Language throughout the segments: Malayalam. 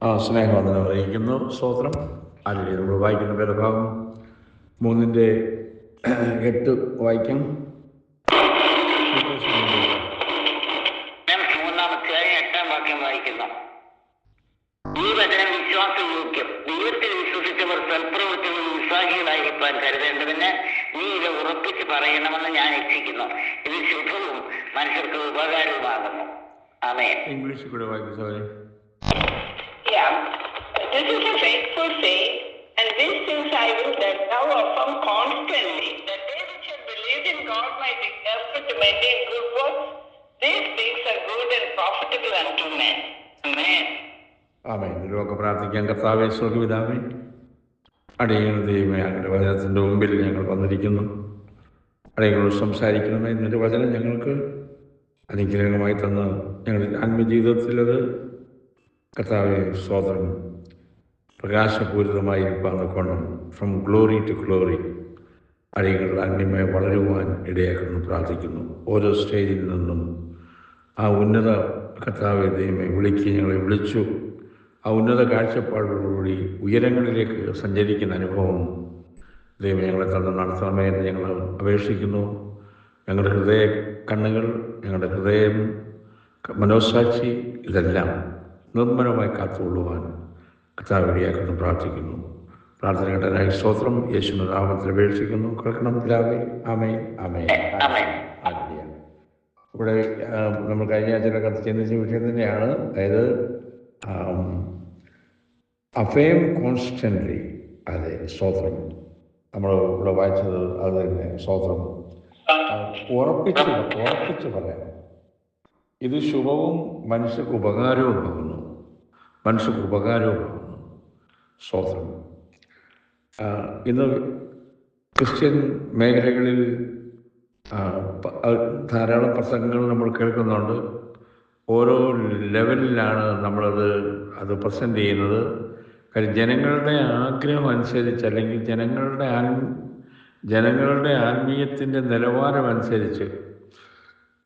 സ്നേഹവന്ദനം അറിയിക്കുന്നു. സ്തോത്രം. അല്ലെങ്കിൽ നമ്മൾ വായിക്കുന്ന വേദഭാഗം 3:8 വായിക്കാം. മൂന്നാമധ്യായം 8-ാം വാക്യം വായിക്കുന്നു. ഈ വചനം വിശ്വാസയോഗ്യം. ദൈവത്തിൽ വിശ്വസിച്ചവർ സൽപ്രവൃത്തികളിൽ ഉത്സാഹികളായിരിക്കാൻ കരുതേണ്ടതിന് നീ ഇത് ഉറപ്പിച്ച് പറയണമെന്ന് ഞാൻ ഇച്ഛിക്കുന്നു. ഇത് ശുഭവും മനുഷ്യർക്ക് ഉപകാരവുമാകുന്നു. ആമേൻ. ഇംഗ്ലീഷിൽ കൂടെ വായിക്കും. Yeah, this is a faithful saying, and these things I will that thou affirm constantly, that they which have believed in God might be careful to maintain good works. These things are good and profitable unto men. Amen. ആമേൻ. ഇതിലൊക്കെ പ്രാർത്ഥിക്കാൻ. കർത്താവേ, സ്വർഗ്ഗപിതാവേ, അടിയങ്ങളുടെ ദൈവമേ, അങ്ങയുടെ വചനത്തിൻ്റെ മുമ്പിൽ ഞങ്ങൾ വന്നിരിക്കുന്നു. അടിയങ്ങളോട് സംസാരിക്കണമേ. നിന്റെ വചനം ഞങ്ങൾക്ക് അനുഗ്രഹമായി തന്ന് ഞങ്ങളുടെ ആത്മജീവിതത്തിലത് കർത്താവെ സ്തോത്രം പ്രകാശപൂരിതമായിരിക്കാൻ കൊണ്ടും ഫ്രം ഗ്ലോറി ടു ഗ്ലോറി അടിയങ്ങളുടെ അന്യമേ വളരുവാൻ ഇടയാക്കുന്നു പ്രാർത്ഥിക്കുന്നു. ഓരോ സ്റ്റേജിൽ നിന്നും ആ ഉന്നത കർത്താവെ ദൈവമേ ഞങ്ങളെ വിളിച്ചു. ആ ഉന്നത കാഴ്ചപ്പാടോടുകൂടി ഉയരങ്ങളിലേക്ക് സഞ്ചരിക്കുന്ന അനുഭവം ദൈവം ഞങ്ങളെ തന്നെ നടത്തണമേ എന്ന് ഞങ്ങൾ അപേക്ഷിക്കുന്നു. ഞങ്ങളുടെ ഹൃദയ കണ്ണുകൾ, ഞങ്ങളുടെ ഹൃദയം, മനോസാക്ഷി ഇതെല്ലാം നിർമ്മലമായി കാത്തുകൊള്ളുവാൻ കർത്താവ് ഇടയാക്കുന്നു പ്രാർത്ഥിക്കുന്നു. പ്രാർത്ഥന കേട്ടതിനായി സ്തോത്രം. യേശുവിന്റെ നാമത്തിൽ അപേക്ഷിക്കുന്നു. കേൾക്കണം പിതാവേ. ആമേൻ, ആമേൻ, ആമേൻ. ഇവിടെ നമ്മൾ കഴിഞ്ഞ ആഴ്ചയിലൊക്കെ ചിന്തിച്ച വിഷയം തന്നെയാണ്. അതായത് അഫേം കോൺസ്റ്റൻ്റ്ലി. അതെ, സ്തോത്രം. നമ്മൾ ഇവിടെ വായിച്ചത് അത് തന്നെ. സ്തോത്രം. ഉറപ്പിച്ച് പറയാം. ഇത് ശുഭവും മനുഷ്യർക്ക് ഉപകാരവുമാകുന്നു. സ്തോത്രം. ഇന്ന് ക്രിസ്ത്യൻ മേഖലകളിൽ ധാരാളം പ്രസംഗങ്ങൾ നമ്മൾ കേൾക്കുന്നുണ്ട്. ഓരോ ലെവലിലാണ് അത് പ്രസൻറ്റ് ചെയ്യുന്നത്. കാര്യം ജനങ്ങളുടെ ആഗ്രഹം അനുസരിച്ച്, അല്ലെങ്കിൽ ജനങ്ങളുടെ ആത്മീയത്തിൻ്റെ നിലവാരം അനുസരിച്ച്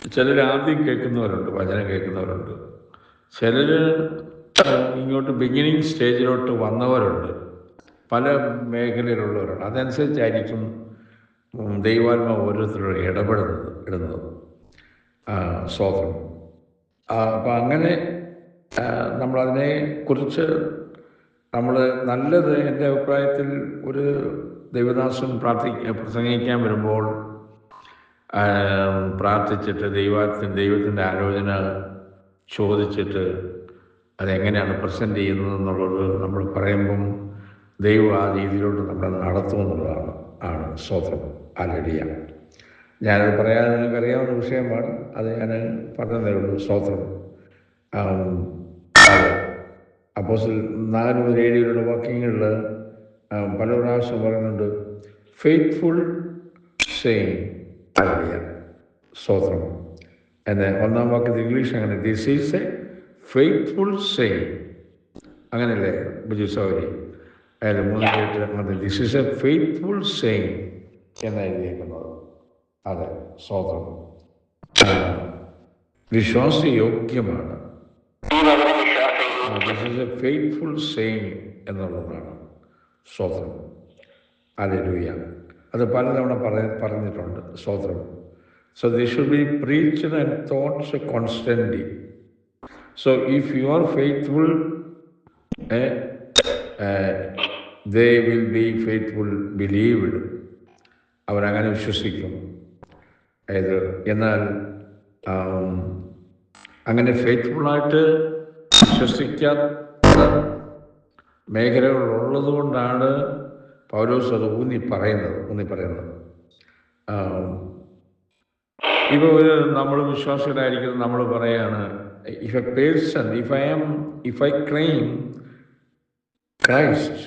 ചിലർ ആദ്യം കേൾക്കുന്നവരുണ്ട്, വചനം കേൾക്കുന്നവരുണ്ട്. ചിലർ ഇങ്ങോട്ട് ബിഗിനിങ് സ്റ്റേജിലോട്ട് വന്നവരുണ്ട്. പല മേഖലയിലുള്ളവരുണ്ട്. അതനുസരിച്ചായിരിക്കും ദൈവാത്മാവ് ഓരോരുത്തരോട് ഇടുന്നത്. സ്തോത്രം. അപ്പം അങ്ങനെ നമ്മളതിനെക്കുറിച്ച് നല്ലത്, എൻ്റെ അഭിപ്രായത്തിൽ, ഒരു ദൈവദാസൻ പ്രസംഗിക്കാൻ വരുമ്പോൾ പ്രാർത്ഥിച്ചിട്ട് ദൈവത്തിൻ്റെ ആലോചന ചോദിച്ചിട്ട് അതെങ്ങനെയാണ് പ്രസൻറ്റ് ചെയ്യുന്നത് എന്നുള്ളത് നമ്മൾ പറയുമ്പം ദൈവം ആ രീതിയിലോട്ട് നമ്മളെ നടത്തുമെന്നുള്ളതാണ് സ്തോത്രം. ഹല്ലേലൂയ. ഞാനത് പറയാതെ നിങ്ങൾക്കറിയാവുന്ന വിഷയമാണ്. അത് ഞാൻ പറഞ്ഞതേ ഉള്ളൂ. സ്തോത്രം. അപ്പോസ്തലൻ 4-7 വാക്യങ്ങളിൽ പല പ്രാവശ്യം പറയുന്നുണ്ട് ഫെയ്ത്ത്ഫുൾ സെയിങ്. ഹല്ലേലൂയ. സ്തോത്രം. എന്ന് 1-ാം വാക്യത്തിൽ ഇംഗ്ലീഷ് അങ്ങനെ, this is a faithful saying. അങ്ങനെയല്ലേ ബിജു സൗരി? അതായത് 3:8 this is a faithful saying എന്നെഴുതിയേക്കുന്നത്. അതെ, സ്തോത്രം. വിശ്വാസയോഗ്യമാണ്. This is a faithful saying എന്നുള്ളതാണ്. സ്തോത്രം. ഹല്ലേലൂയ. അത് പലതവണ പറഞ്ഞിട്ടുണ്ട്. സ്തോത്രം. So they should be preached and taught constantly. So if you are faithful, they will be faithful believed. അവരങ്ങനെ വിശ്വസിക്കും. എന്നാൽ അങ്ങനെ ഫെയ്ത്ത്ഫുള്ളായിട്ട് വിശ്വസിക്കാത്ത മേഖലകളുള്ളത് കൊണ്ടാണ് പൗലോസ് അത് ഊന്നി പറയുന്നത്. ഇപ്പോൾ നമ്മൾ വിശ്വാസികളായിരിക്കുന്നത് നമ്മൾ പറയാണ്, if I claim Christ,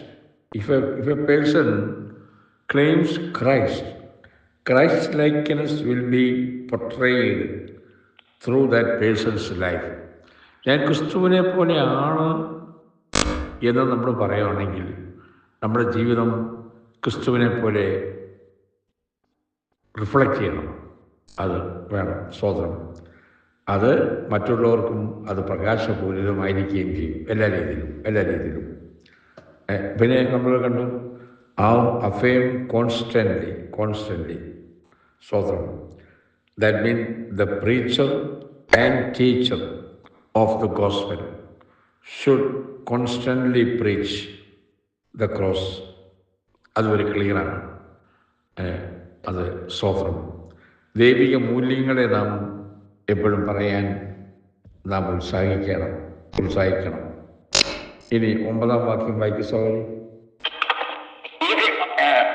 if a person claims Christ's likeness will be portrayed through that person's life. ഞാൻ ക്രിസ്തുവിനെ പോലെയാണ് എന്ന് നമ്മൾ പറയുകയാണെങ്കിൽ നമ്മുടെ ജീവിതം ക്രിസ്തുവിനെ പോലെ റിഫ്ലക്റ്റ് ചെയ്യണം. അത് വേണം. സ്തോത്രം. അത് മറ്റുള്ളവർക്കും അത് പ്രകാശപൂരിതമായിരിക്കുകയും ചെയ്യും എല്ലാ രീതിയിലും. പിന്നെ നമ്മൾ കണ്ടു ആ അഫെയിം കോൺസ്റ്റൻ്റ്ലി സ്വതം. That mean the preacher and teacher of the gospel should constantly preach the cross. അത് ഒരു ക്ലിയറാണ്. അത് സ്വതം. ദൈവിക മൂല്യങ്ങളെ നാം എപ്പോഴും പറയാൻ നാം ഉത്സാഹിക്കണം. ഇനി 9-ാം വാക്യം വായിക്കും സഹോദരി.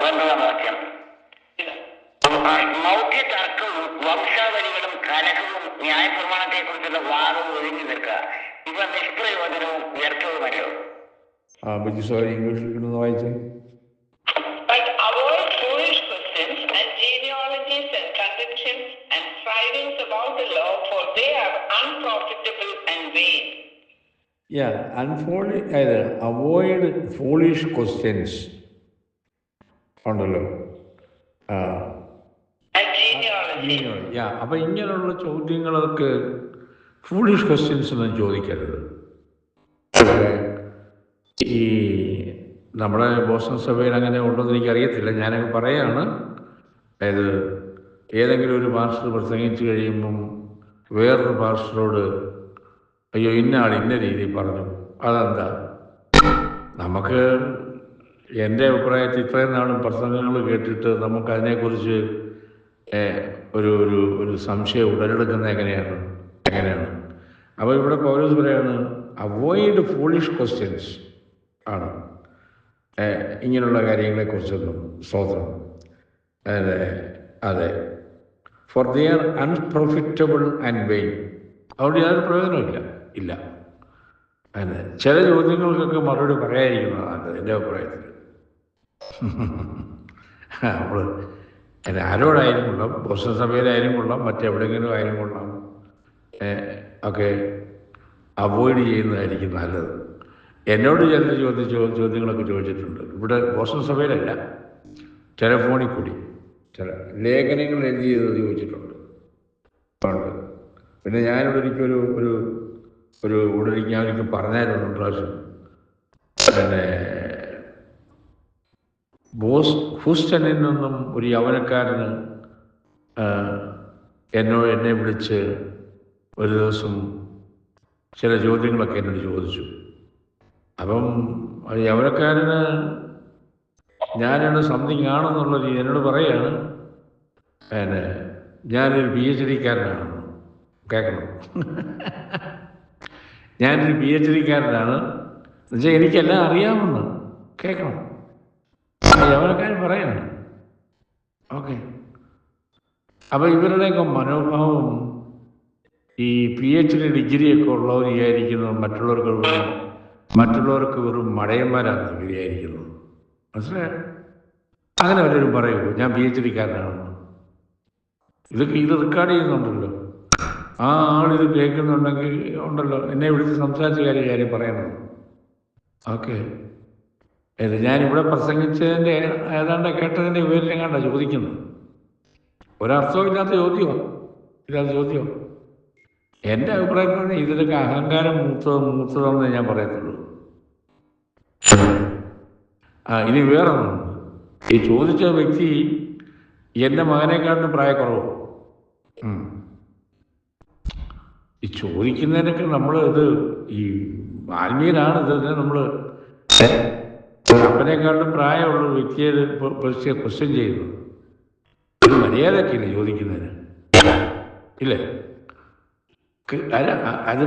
9-ാം വാക്യം. മൗഢ്യതർക്കവും വംശാവലികളും കലഹവും ന്യായപ്രമാണത്തെക്കുറിച്ചുള്ള വാദവും ഒഴിഞ്ഞു നിൽക്കുക. ഇവ നിഷ്പ്രയോജനവും വ്യർത്ഥവുമല്ലോ. ബിജു സഹോദരി ഇംഗ്ലീഷിൽ വായിച്ചേ. But avoid foolish questions and genealogies and contentions and strivings about the law, for they are unprofitable and vain. Avoid foolish questions ഉണ്ടല്ലോ. അപ്പം ഇങ്ങനെയുള്ള ചോദ്യങ്ങൾക്ക് ഫൂളിഷ് ക്വസ്റ്റ്യൻസ് ഒന്നും ചോദിക്കരുത്. ഈ നമ്മുടെ ബോസ്റ്റൺ സഭയിൽ അങ്ങനെ ഉണ്ടെന്ന് എനിക്കറിയത്തില്ല. ഞാനങ്ങ് പറയാണ്. അതായത് ഏതെങ്കിലും ഒരു പാസ്റ്റർ പ്രസംഗിച്ച് കഴിയുമ്പം വേറൊരു പാസ്റ്ററോട് അയ്യോ ഇന്ന ആൾ ഇന്ന രീതിയിൽ പറഞ്ഞു, അതെന്താ? നമുക്ക് എൻ്റെ അഭിപ്രായത്തിൽ ഇത്രയും നാളും പ്രസംഗങ്ങൾ കേട്ടിട്ട് നമുക്കതിനെക്കുറിച്ച് ഒരു ഒരു ഒരു സംശയം ഉടലെടുക്കുന്നത് എങ്ങനെയാണ്? അപ്പോൾ ഇവിടെ പൗലോസ് പറയാണ് അവോയ്ഡ് ഫൂളിഷ് ക്വസ്റ്റ്യൻസ് ആണ് ഇങ്ങനെയുള്ള കാര്യങ്ങളെക്കുറിച്ചൊന്നും. സ്തോത്രം. അതെ for they are unprofitable and vain. അതുകൊണ്ട് യാതൊരു പ്രയോജനമില്ല. അതെ, ചില ചോദ്യങ്ങൾക്കൊക്കെ മറുപടി പറയാതിരിക്കുന്നതാണ് എൻ്റെ അഭിപ്രായത്തിൽ. നമ്മൾ ആരോടായാലും കൊള്ളാം, ബോസ്റ്റൺ സഭയിലായാലും കൊള്ളാം, മറ്റെവിടെയെങ്കിലും ആയാലും കൊള്ളാം, ഒക്കെ അവോയ്ഡ് ചെയ്യുന്നതായിരിക്കും നല്ലത്. എന്നോട് ചില ചോദ്യങ്ങളൊക്കെ ചോദിച്ചിട്ടുണ്ട്. ഇവിടെ ബോസ്റ്റൺ സഭയിലല്ല, ടെലഫോണിൽ കൂടി ചില ലേഖനങ്ങൾ എഴുതി ചോദിച്ചിട്ടുണ്ട്. പിന്നെ ഞാനിവിടെ ഒരിക്കൽ ഞാനൊരിക്കൽ പറഞ്ഞായിരുന്നു പ്രാവശ്യം. പിന്നെ ഹൂസ്റ്റണിൽ നിന്നും ഒരു യൗവനക്കാരന് എന്നെ വിളിച്ച് ഒരു ദിവസം ചില ചോദ്യങ്ങളൊക്കെ എന്നോട് ചോദിച്ചു. അപ്പം യൗവനക്കാരന് ഞാനാണ് സംതിങ് ആണെന്നുള്ള രീതി എന്നോട് പറയുകയാണ്, ഞാനൊരു PhD-കാരനാണെന്ന്. കേൾക്കണം, ഞാനൊരു PhD-കാരനാണ് എന്നുവെച്ചാൽ എനിക്കെല്ലാം അറിയാമെന്ന്. കേൾക്കണം, യൗവനക്കാരൻ പറയണം. ഓക്കെ. അപ്പം ഇവരുടെയൊക്കെ മനോഭാവം ഈ PhD ഡിഗ്രിയൊക്കെ ഉള്ളവർ വിചാരിക്കുന്നത് മറ്റുള്ളവർക്ക് വെറും മടയന്മാരാണെന്ന് വിചാരിക്കുന്നത്. മനസ്സിലായോ? അങ്ങനെ വല്ലവരും പറയുമോ ഞാൻ PhD-കാരനാണെന്ന്? ഇത് റെക്കോർഡ് ചെയ്യുന്നുണ്ടല്ലോ. ആ ആളിത് കേൾക്കുന്നുണ്ടെങ്കിൽ ഉണ്ടല്ലോ, എന്നെ വിളിച്ച് സംസാരിച്ച കാര്യം പറയണം. ഓക്കെ. ഞാനിവിടെ പ്രസംഗിച്ചതിൻ്റെ ഏതാണ്ട് കേട്ടതിൻ്റെ വിവരം ചോദിക്കുന്നത്. ഒരർത്ഥവും ഇല്ലാത്ത ചോദ്യമോ. എൻ്റെ അഭിപ്രായം പറഞ്ഞാൽ ഇതിലൊക്കെ അഹങ്കാരം മൂത്തതെന്ന് ഞാൻ പറയത്തുള്ളൂ. ഇനി വേറൊന്നും, ഈ ചോദിച്ച വ്യക്തി എൻ്റെ മകനെക്കാട്ടിലും പ്രായക്കുറവോ? ഈ ചോദിക്കുന്നതിനൊക്കെ നമ്മൾ ഈ ആത്മീയരാണ് ഇത്. നമ്മൾ അപ്പനെക്കാട്ടും പ്രായമുള്ള വ്യക്തിയെ ക്വസ്റ്റ്യൻ ചെയ്യുന്നു. ഒരു മര്യാദയൊക്കെ ഇല്ലേ ചോദിക്കുന്നതിന്? ഇല്ലേ? അത്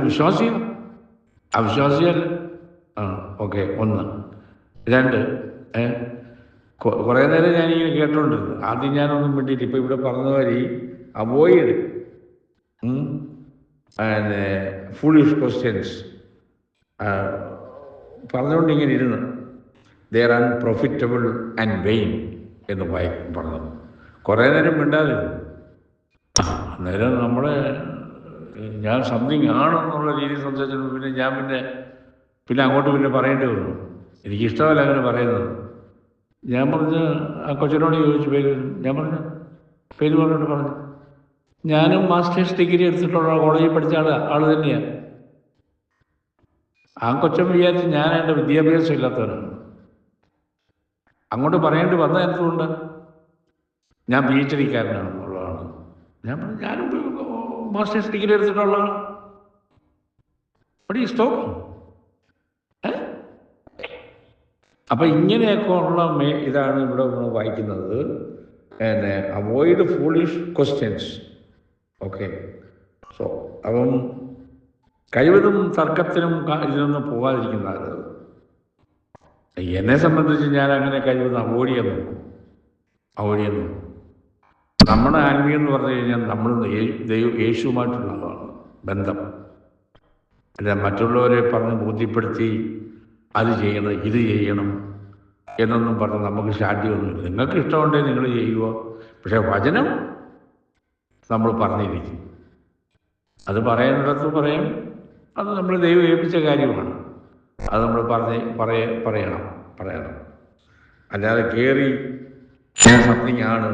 അവിശ്വാസിയല്ല. ഓക്കെ. 1. 2, കുറേ നേരം ഞാനിങ്ങനെ കേട്ടോണ്ടിരുന്നു. ആദ്യം ഞാനൊന്നും വേണ്ടിയിട്ട് ഇപ്പം ഇവിടെ പറഞ്ഞ മാതിരി അവോയ്ഡ് ഫൂളിഷ് ക്വസ്റ്റ്യൻസ് പറഞ്ഞുകൊണ്ടിങ്ങനെ ഇരുന്നു. They are unprofitable and vain എന്ന് പറഞ്ഞു. കുറേ നേരം മിണ്ടാതിരുന്നു. അന്നേരം ഞാൻ സംതിങ് ആണെന്നുള്ള രീതിയിൽ സംസാരിച്ചു. പിന്നെ അങ്ങോട്ട് പറയേണ്ടി വന്നു. എനിക്കിഷ്ടമല്ല അങ്ങനെ പറയുന്നത്. ഞാൻ പറഞ്ഞ് ആ കൊച്ചിനോട് ചോദിച്ചു പേര്. ഞാൻ പറഞ്ഞു പേര് പറഞ്ഞിട്ട് പറഞ്ഞു ഞാനും മാസ്റ്റേഴ്സ് ഡിഗ്രി എടുത്തിട്ടുള്ള കോളേജിൽ പഠിച്ച ആൾ തന്നെയാണ്. ആ കൊച്ചം വിചാരിച്ച് ഞാൻ എൻ്റെ വിദ്യാഭ്യാസം ഇല്ലാത്തവരാണ്. അങ്ങോട്ട് പറയേണ്ടി വന്ന എന്തുകൊണ്ട് ഞാൻ PhD കാരനാണെന്നുള്ളതാണ്. ഞാനും മാസ്റ്റേഴ്സ് ഡിഗ്രി എടുത്തിട്ടുള്ളതാണ്. ഇവിടെ ഈ സ്റ്റോക്ക് അപ്പം ഇങ്ങനെയൊക്കെ ഉള്ള ഇതാണ് ഇവിടെ നമ്മൾ വായിക്കുന്നത്. Avoid foolish questions. Okay. So അപ്പം കഴിവതും തർക്കത്തിനും ഇതിനൊന്നും പോകാതിരിക്കുന്നതാണ്. എന്നെ സംബന്ധിച്ച് ഞാൻ അങ്ങനെ കഴിവതും അവോയ്ഡ് ചെയ്യുന്നു. നമ്മുടെ ആത്മീയം എന്ന് പറഞ്ഞു കഴിഞ്ഞാൽ നമ്മൾ യേശുവുമായിട്ടുള്ളതാണ് ബന്ധം. അല്ല മറ്റുള്ളവരെ പറഞ്ഞ് ബോധ്യപ്പെടുത്തി അത് ചെയ്യണം ഇത് ചെയ്യണം എന്നൊന്നും പറഞ്ഞ് നമുക്ക് ശാഠ്യമൊന്നുമില്ല. നിങ്ങൾക്ക് ഇഷ്ടമുണ്ടെങ്കിൽ നിങ്ങൾ ചെയ്യുക. പക്ഷേ വചനം നമ്മൾ പറഞ്ഞിരിക്കും. അത് പറയുന്നിടത്ത് പറയും. അത് നമ്മൾ ദൈവം ഏൽപ്പിച്ച കാര്യമാണ്. അത് നമ്മൾ പറയണം. അല്ലാതെ കയറി ഞാൻ സംതിങ് ആണ്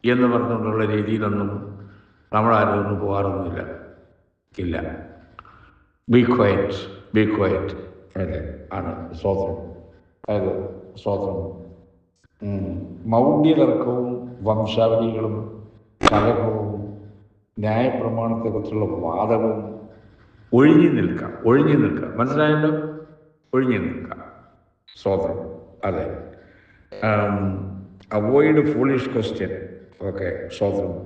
എന്ന് പറഞ്ഞുകൊണ്ടുള്ള രീതിയിലൊന്നും നമ്മളാരും ഒന്നും പോകാറൊന്നുമില്ല. ഇല്ല. ബി ക്വയറ്റ് അല്ലേ ആണ് സ്വതന്ത്രം. അതായത് സ്വതന്ത്രം. മൗഢ്യതർക്കവും വംശാവലികളും കലഹവും ന്യായപ്രമാണത്തെക്കുറിച്ചുള്ള വാദവും ഒഴിഞ്ഞു നിൽക്കാം. മനസ്സിലായല്ലോ? ഒഴിഞ്ഞു നിൽക്കാം. സ്വതന്ത്രം. അതെ. Avoid foolish question. ഓക്കെ. സ്വതന്ത്രം.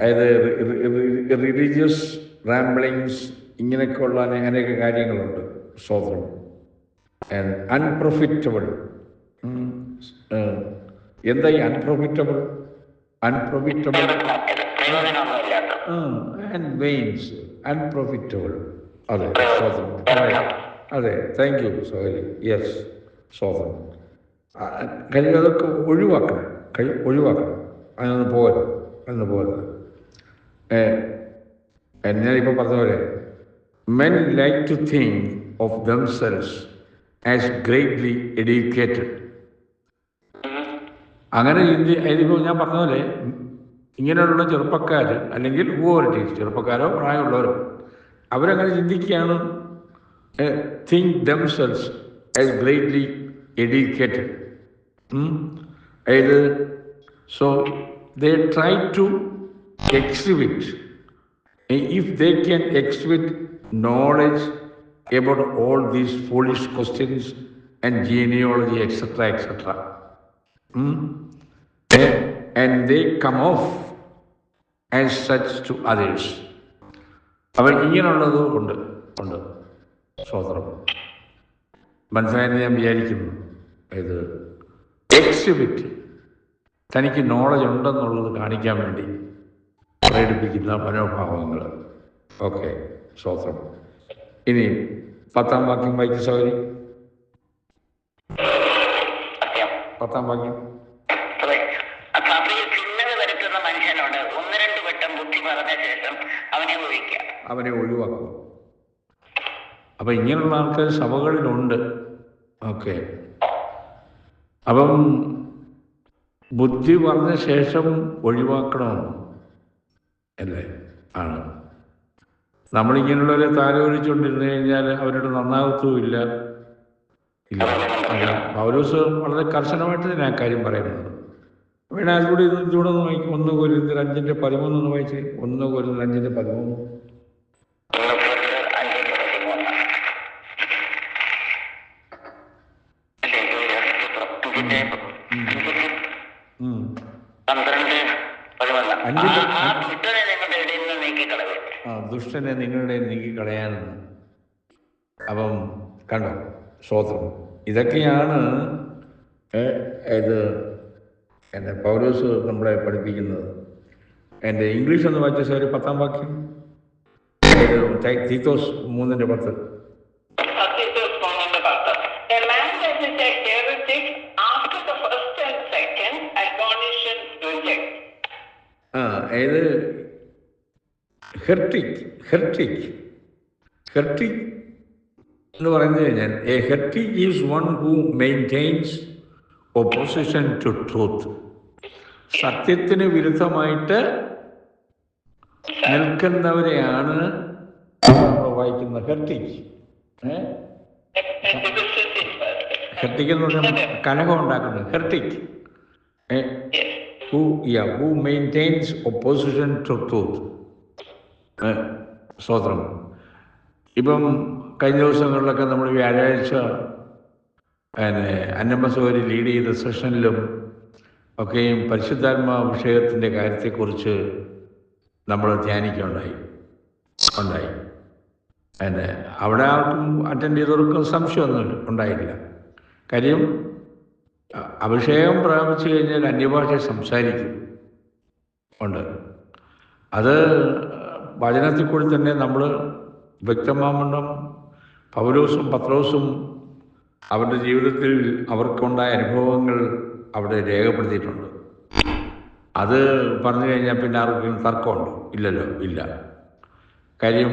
അതായത് റിലീജിയസ് റാംബ്ലിങ്സ് ഇങ്ങനെയൊക്കെയുള്ള അനേക കാര്യങ്ങളുണ്ട്. സ്വതന്ത്രം. അൺപ്രൊഫിറ്റബിൾ. എന്താ ഈ അൺപ്രൊഫിറ്റബിൾ? And veins. അൺപ്രൊഫിറ്റബിൾ. അതെ. സ്വതന്ത്രം. അതെ. Thank you sorry. യെസ്. സ്വതന്ത്രം. അതൊക്കെ ഒഴിവാക്കണം. അതിനൊന്നും പോകരുത്. ഞാനിപ്പോൾ പറഞ്ഞ പോലെ men like to think of themselves as greatly educated. അങ്ങനെ ഇതിപ്പോൾ ഞാൻ പറഞ്ഞ പോലെ ഇങ്ങനെയുള്ള ചെറുപ്പക്കാർ അല്ലെങ്കിൽ ചെറുപ്പക്കാരോ പ്രായമുള്ളവരോ അവരങ്ങനെ ചിന്തിക്കുകയാണ്. think themselves as greatly educated. So they try to exhibit, if they can exhibit knowledge about all these foolish questions and genealogy, etc. And they come off as such to others. അവർ ഇങ്ങനെയുള്ളത് ഉണ്ട്. സ്വതന്ത്രം. മനസ്സിലായെന്ന് ഞാൻ വിചാരിക്കുന്നു. ഇത് എക്സിബിറ്റ് തനിക്ക് നോളജ് ഉണ്ടെന്നുള്ളത് കാണിക്കാൻ വേണ്ടി പ്രകടിപ്പിക്കുന്ന മനോഭാവങ്ങൾ. ഓക്കെ. സ്വതന്ത്രം. ഇനി 10ാം വാക്യം വായിക്കും സൗരി. 10ാം വാക്യം. സഭയിൽ ഭിന്നത വരുത്തുന്ന മനുഷ്യനോട് 1-2 വട്ടം ബുദ്ധി പറഞ്ഞ ശേഷം അവനെ ഒഴിവാക്കും. അപ്പം ഇങ്ങനെയുള്ള ആൾക്കാർ സഭകളിലുണ്ട്. ഓക്കെ. അപ്പം ബുദ്ധി പറഞ്ഞ ശേഷം ഒഴിവാക്കണമെന്ന് അല്ലേ? ആണ്. നമ്മളിങ്ങനെയുള്ളവരെ താലോലിച്ചുകൊണ്ടിരുന്നു കഴിഞ്ഞാൽ അവരുടെ നന്നാകത്തുമില്ല. പൗലോസ് വളരെ കർശനമായിട്ട് തന്നെ ആ കാര്യം പറയുന്നത്. വേണേ അതിലൂടെ ഇതിലൂടെ ഒന്ന് വായിക്കും. 1 കൊരിന്ത്യർ 5:13 ഒന്ന് വായിച്ച്. 1 കൊരിന്ത്യർ 5:13. ദുഷ്ടനെ നിങ്ങളുടെ നീക്കിക്കളയാനെന്ന്. അപ്പം കണ്ടോ? സ്വതന്ത്രം. ഇതൊക്കെയാണ് എൻ്റെ പൗലോസ് നമ്മളെ പഠിപ്പിക്കുന്നത്. എൻ്റെ ഇംഗ്ലീഷ് ഒന്ന് വായിച്ച സാർ 10ാം വാക്യം. തീത്തോസ് 3:10. അതായത് ഹെർട്ടിക് എന്ന് പറയുന്നത് കഴിഞ്ഞാൽ a heretic is one who maintains opposition to truth. സത്യത്തിന് വിരുദ്ധമായിട്ട് നിൽക്കുന്നവരെയാണ് നമ്മൾ വായിക്കുന്ന ഹെർട്ടിക്. ഹെർട്ടിക് എന്ന് പറഞ്ഞാൽ കലഹം ഉണ്ടാക്കുന്നത്. ഹെർട്ടിക് who maintains opposition to truth. സ്വതന്ത്രം. ഇപ്പം കഴിഞ്ഞ ദിവസങ്ങളിലൊക്കെ നമ്മൾ വ്യാഴാഴ്ച അന്നമ്മസോരി ലീഡ് ചെയ്ത സെഷനിലും ഒക്കെയും പരിശുദ്ധാത്മാ വിഷയത്തിൻ്റെ കാര്യത്തെക്കുറിച്ച് നമ്മൾ ധ്യാനിക്കുകയുണ്ടായി. അവിടെ ആർക്കും അറ്റൻഡ് ചെയ്തവർക്കും സംശയമൊന്നും ഉണ്ടായില്ല. കാര്യം അഭിഷേകം പ്രാപിച്ചു കഴിഞ്ഞാൽ അന്യഭാഷ സംസാരിക്കും ഉണ്ട്. അത് വചനത്തിൽ കൂടി തന്നെ നമ്മൾ വ്യക്തമാവണ്ണം പൗലോസും പത്രോസും അവരുടെ ജീവിതത്തിൽ അവർക്കുണ്ടായ അനുഭവങ്ങൾ അവിടെ രേഖപ്പെടുത്തിയിട്ടുണ്ട്. അത് പറഞ്ഞു കഴിഞ്ഞാൽ പിന്നെ ആർക്കും തർക്കമുണ്ടോ? ഇല്ലല്ലോ, ഇല്ല. കാര്യം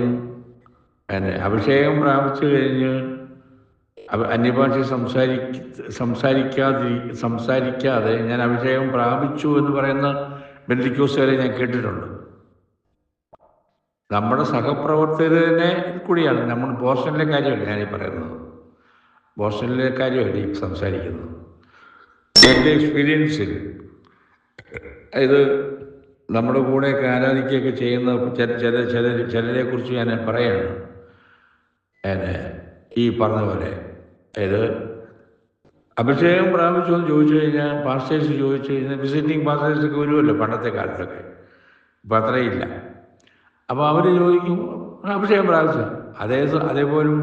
അഭിഷേകം പ്രാപിച്ചു കഴിഞ്ഞ് അന്യഭാഷ സംസാരിക്കാതെ ഞാൻ അഭിഷേകം പ്രാപിച്ചു എന്ന് പറയുന്ന ബെന്തിക്കോസുകാരെ ഞാൻ കേട്ടിട്ടുണ്ട്. നമ്മുടെ സഹപ്രവർത്തകർ തന്നെ കൂടിയാണ്. നമ്മൾ ബോസ്റ്റണിലെ കാര്യമല്ല ഞാനീ പറയുന്നത്, ബോസ്റ്റണിലെ കാര്യമല്ല ഈ സംസാരിക്കുന്നത്. എൻ്റെ എക്സ്പീരിയൻസിൽ ഇത് നമ്മുടെ കൂടെയൊക്കെ ആരാധിക്കുകയൊക്കെ ചെയ്യുന്ന ചിലരെ കുറിച്ച് ഞാൻ പറയാണ്. ഈ പറഞ്ഞ പോലെ അഭിഷേകം പ്രാപിച്ചു എന്ന് ചോദിച്ചു കഴിഞ്ഞാൽ പാസ്റ്റേഴ്സ് ചോദിച്ചു കഴിഞ്ഞാൽ വിസിറ്റിംഗ് പാസ്റ്റേഴ്സൊക്കെ വരുമല്ലോ പണ്ടത്തെ കാലത്തൊക്കെ. ഇപ്പം അത്രയില്ല. അപ്പോൾ അവർ ചോദിക്കും അഭിഷേകം പ്രാപിച്ചു. അതേപോലും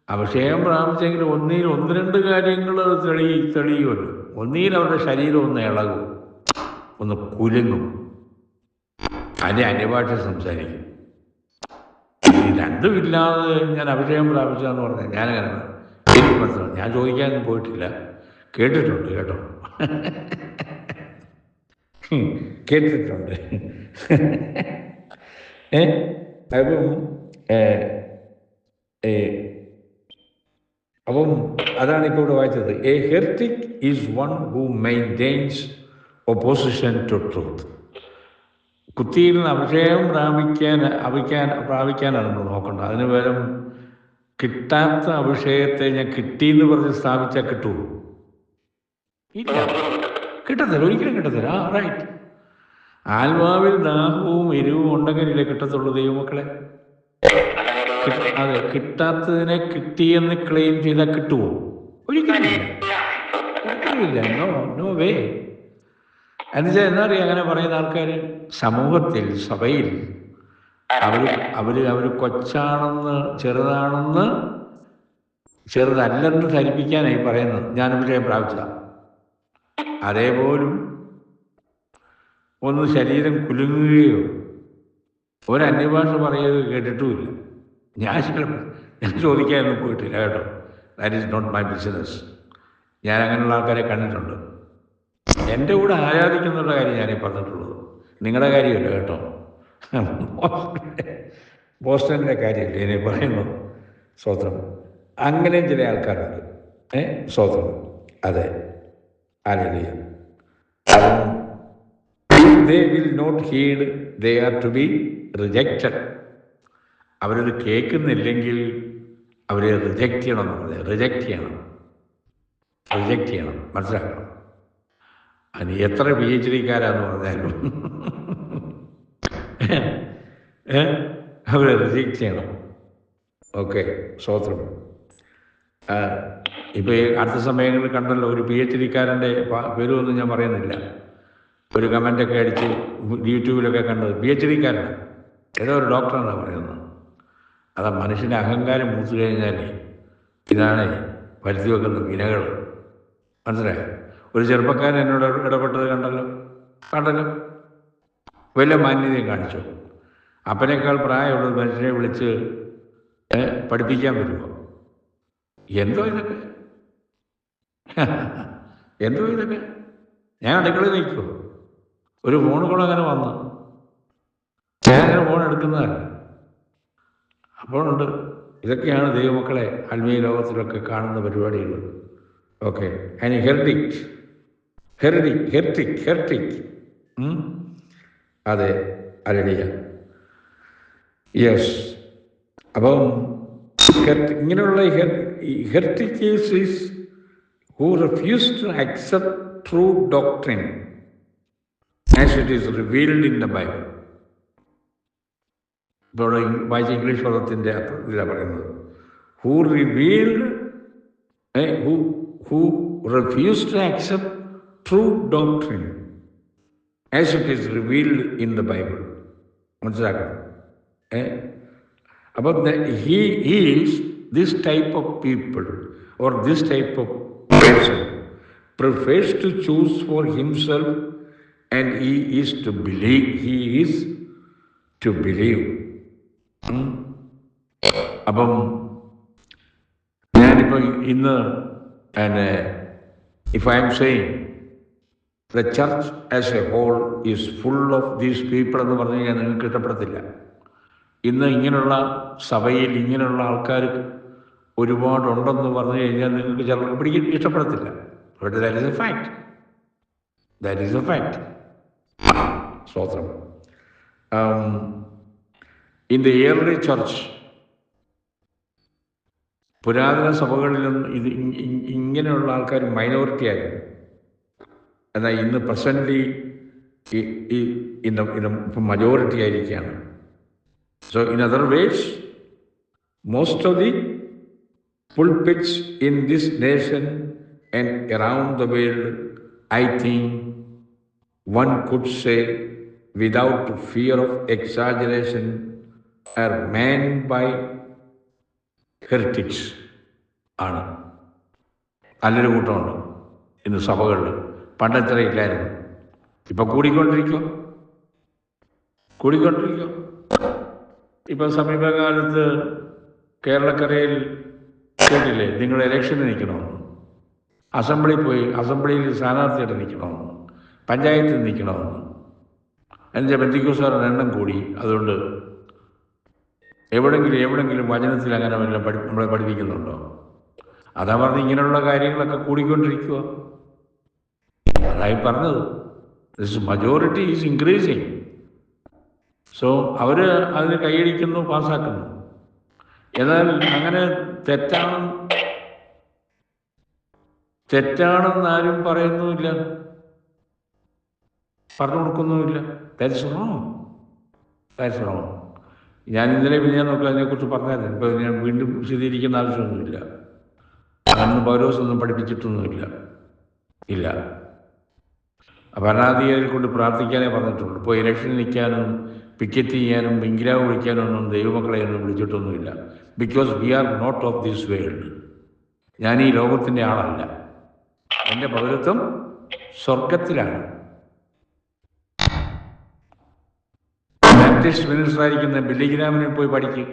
അഭിഷേകം പ്രാപിച്ചെങ്കിൽ ഒന്ന് രണ്ട് കാര്യങ്ങൾ തെളിയുമല്ലോ. ഒന്നുകിൽ അവരുടെ ശരീരം ഒന്ന് ഇളകും, ഒന്ന് കുലുങ്ങും, അതിൻ്റെ അന്യഭാഷ സംസാരിക്കും. ഈ രണ്ടുമില്ലാതെ ഞാൻ അഭിഷേകം പ്രാപിച്ചതെന്ന് പറഞ്ഞാൽ ഞാനങ്ങനെ എനിക്ക് മനസ്സിലാവും. ഞാൻ ചോദിക്കാനൊന്നും പോയിട്ടില്ല, കേട്ടിട്ടുണ്ട് കേട്ടോ, കേട്ടിട്ടുണ്ട്. അപ്പം അതാണ് ഇപ്പോൾ ഇവിടെ വായിച്ചത്. A heretic is one who maintains opposition to truth. കുത്തിയിൽ നിന്ന് അഭിഷേകം പ്രാപിക്കാനാണ് നമ്മൾ നോക്കേണ്ടത്. അതിന് പകരം കിട്ടാത്ത അഭിഷേകത്തെ ഞാൻ കിട്ടിയെന്ന് പറഞ്ഞ് സ്ഥാപിച്ചാൽ കിട്ടുമോ? ഇല്ല, കിട്ടത്തില്ല, ഒരിക്കലും കിട്ടത്തില്ല. റൈറ്റ്. ആത്മാവിൽ ദാഹവും എരിവും ഉണ്ടെങ്കിലേ കിട്ടത്തുള്ളൂ ദൈവമക്കളെ. അതെ, കിട്ടാത്തതിനെ കിട്ടിയെന്ന് ക്ലെയിം ചെയ്താൽ കിട്ടുമോ? ഒരിക്കലും ഇല്ല. No way. എന്നുവെച്ചാൽ എന്താ പറയുക, അങ്ങനെ പറയുന്ന ആൾക്കാർ സമൂഹത്തിൽ സഭയിൽ അവർ കൊച്ചാണെന്ന് ചെറുതല്ലെന്ന് ധരിപ്പിക്കാനായി പറയുന്നത്. ഞാൻ അഭിഷേകം പ്രാപിച്ചതാണ്. അതേപോലും ഒന്ന് ശരീരം കുലുങ്ങുകയോ ഒരു അന്യഭാഷ പറയുകയോ കേട്ടിട്ടുമില്ല. ഞാൻ ചോദിക്കാനൊന്നും പോയിട്ടില്ല കേട്ടോ. That is not my business. ഞാൻ അങ്ങനെയുള്ള ആൾക്കാരെ കണ്ടിട്ടുണ്ട്. എൻ്റെ കൂടെ ആരാധിക്കുന്നുള്ള കാര്യം ഞാനീ പറഞ്ഞിട്ടുള്ളത്, നിങ്ങളുടെ കാര്യമല്ല കേട്ടോ. ബോസ്റ്റണിൻ്റെ കാര്യമില്ല ഇനി പറയുന്നു. സ്വത്രം അങ്ങനെ ചില ആൾക്കാരുണ്ട്. സ്വത്രം അതെ, hallelujah. They will not heed, they are to be rejected. അവരത് കേൾക്കുന്നില്ലെങ്കിൽ അവരെ റിജക്റ്റ് ചെയ്യണമെന്ന് പറഞ്ഞത്. റിജക്റ്റ് ചെയ്യണം, മനസ്സിലാക്കണം. അതിന് എത്ര PhD പറഞ്ഞാലും അവരെ റിജക്റ്റ് ചെയ്യണം. ഓക്കെ, സ്വത്രം. ഇപ്പോൾ ഈ അടുത്ത സമയങ്ങളിൽ കണ്ടല്ലോ ഒരു PhD പേരൊന്നും ഞാൻ പറയുന്നില്ല, ഒരു കമൻ്റൊക്കെ അടിച്ച് യൂട്യൂബിലൊക്കെ കണ്ടത്. PhD ഏതോ ഒരു ഡോക്ടറെന്നാണ് പറയുന്നത്. അതാ മനുഷ്യൻ്റെ അഹങ്കാരം മൂത്തു കഴിഞ്ഞാൽ ഇതാണ് വരുത്തി വെക്കുന്ന വിനകൾ. മനസ്സിലായോ? ഒരു ചെറുപ്പക്കാരൻ എന്നോട് ഇടപെട്ടത് കണ്ടല്ലോ. വല്ല മാന്യതയും കാണിച്ചു. അപ്പനേക്കാൾ പ്രായമുള്ള മനുഷ്യനെ വിളിച്ച് പഠിപ്പിക്കാൻ വരുമ്പോൾ എന്തോ ഇതൊക്കെ ഞാൻ അടുക്കളയിൽ നിൽക്കുമോ? ഒരു ഫോൺ കൂടെ അങ്ങനെ വന്നു, ഞാൻ അങ്ങനെ ഫോൺ എടുക്കുന്നതല്ല. അപ്പോഴുണ്ട് ഇതൊക്കെയാണ് ദൈവമക്കളെ ആത്മീയ ലോകത്തിലൊക്കെ കാണുന്ന പരിപാടികൾ. Okay, and heretic heretic. അതെ, ഹല്ലേലൂയ. യെസ്. അപ്പം ഇങ്ങനെയുള്ള heretics is who refuse to accept true doctrine as it is revealed in the Bible. ഇപ്പോൾ വായിച്ച ഇംഗ്ലീഷ് പദത്തിൻ്റെ അർത്ഥത്തിലാണ് പറയുന്നത്. Who refuse to accept true doctrine as it is revealed in the Bible. മനസ്സിലാക്കണം. അപ്പം he is this type of people or this type of person prefers to choose for himself and he is to believe. അപ്പം ഞാനിപ്പോൾ ഇന്ന് if I am saying the church as a whole is full of these people എന്ന് പറഞ്ഞു കഴിഞ്ഞാൽ നിങ്ങൾക്ക് ഇഷ്ടപ്പെടത്തില്ല. ഇന്ന് ഇങ്ങനെയുള്ള സഭയിൽ ഇങ്ങനെയുള്ള ആൾക്കാർ ഒരുപാടുണ്ടെന്ന് പറഞ്ഞു കഴിഞ്ഞാൽ നിങ്ങൾക്ക് ചിലർക്ക് ഇഷ്ടപ്പെടത്തില്ല. But that is a fact. സ്തോത്രം. In the early church, പുരാതന സഭകളിലൊന്നും ഇത് ഇങ്ങനെയുള്ള ആൾക്കാർ മൈനോറിറ്റി ആയിരുന്നു. എന്നാൽ ഇന്ന് പ്രസൻ്റ്ലി മജോറിറ്റി ആയിരിക്കുകയാണ്. So in other words, most of the pulpits in this nation and around the world, I think one could say without fear of exaggeration, are manned by heretics ആണ്. നല്ലൊരു കൂട്ടമുണ്ട് ഇന്ന് സഭകളിൽ. പണ്ടത്ര ഇല്ലായിരുന്നു, ഇപ്പം കൂടിക്കൊണ്ടിരിക്കും. ഇപ്പം സമീപകാലത്ത് കേരളക്കരയിൽ കേട്ടില്ലേ, നിങ്ങൾ ഇലക്ഷന് നിൽക്കണമെന്ന്, അസംബ്ലിയിൽ സ്ഥാനാർത്ഥിയായിട്ട് നിൽക്കണമെന്ന്, പഞ്ചായത്തിൽ നിൽക്കണമെന്ന്. എൻ്റെ പെന്തിക്കോസ്തുകാരുടെ എണ്ണം കൂടി. അതുകൊണ്ട് എവിടെങ്കിലും വചനത്തിൽ അങ്ങനെ വല്ലതും നമ്മളെ പഠിപ്പിക്കുന്നുണ്ടോ? അതാ പറഞ്ഞ് ഇങ്ങനെയുള്ള കാര്യങ്ങളൊക്കെ കൂടിക്കൊണ്ടിരിക്കുക. അതായി പറഞ്ഞത്, this majority is increasing. So അവർ അതിന് കൈയടിക്കുന്നു, പാസ്സാക്കുന്നു. എന്നാൽ അങ്ങനെ തെറ്റാണെന്ന് ആരും പറയുന്നുമില്ല, പറഞ്ഞു കൊടുക്കുന്നുമില്ല. That's wrong. ഞാൻ ഇന്നലെ ഞാൻ നോക്കുക അതിനെക്കുറിച്ച് പറഞ്ഞായിരുന്നു. ഇപ്പോൾ ഞാൻ വീണ്ടും വിശദീകരിക്കുന്ന ആവശ്യമൊന്നുമില്ല. അന്ന് പൗലോസൊന്നും പഠിപ്പിച്ചിട്ടൊന്നുമില്ല. ഭരണാധികാരികളെ കൊണ്ട് പ്രാർത്ഥിക്കാനേ പറഞ്ഞിട്ടുള്ളൂ. ഇപ്പോൾ ഇലക്ഷൻ നിൽക്കാനും പിക്കറ്റ് ചെയ്യാനും ബിങ്കിരാവ് വിളിക്കാനും ഒന്നും ദൈവമക്കളെ ഒന്നും വിളിച്ചിട്ടൊന്നുമില്ല. Because we are not of this world. ഞാൻ ഈ ലോകത്തിൻ്റെ ആളല്ല. എൻ്റെ പൗരത്വം സ്വർഗത്തിലാണ്. ബാപ്റ്റിസ്റ്റ് മിനിസ്റ്ററായിരിക്കുന്ന ബില്ലിഗ്രാമിനെ പോയി പഠിക്കും.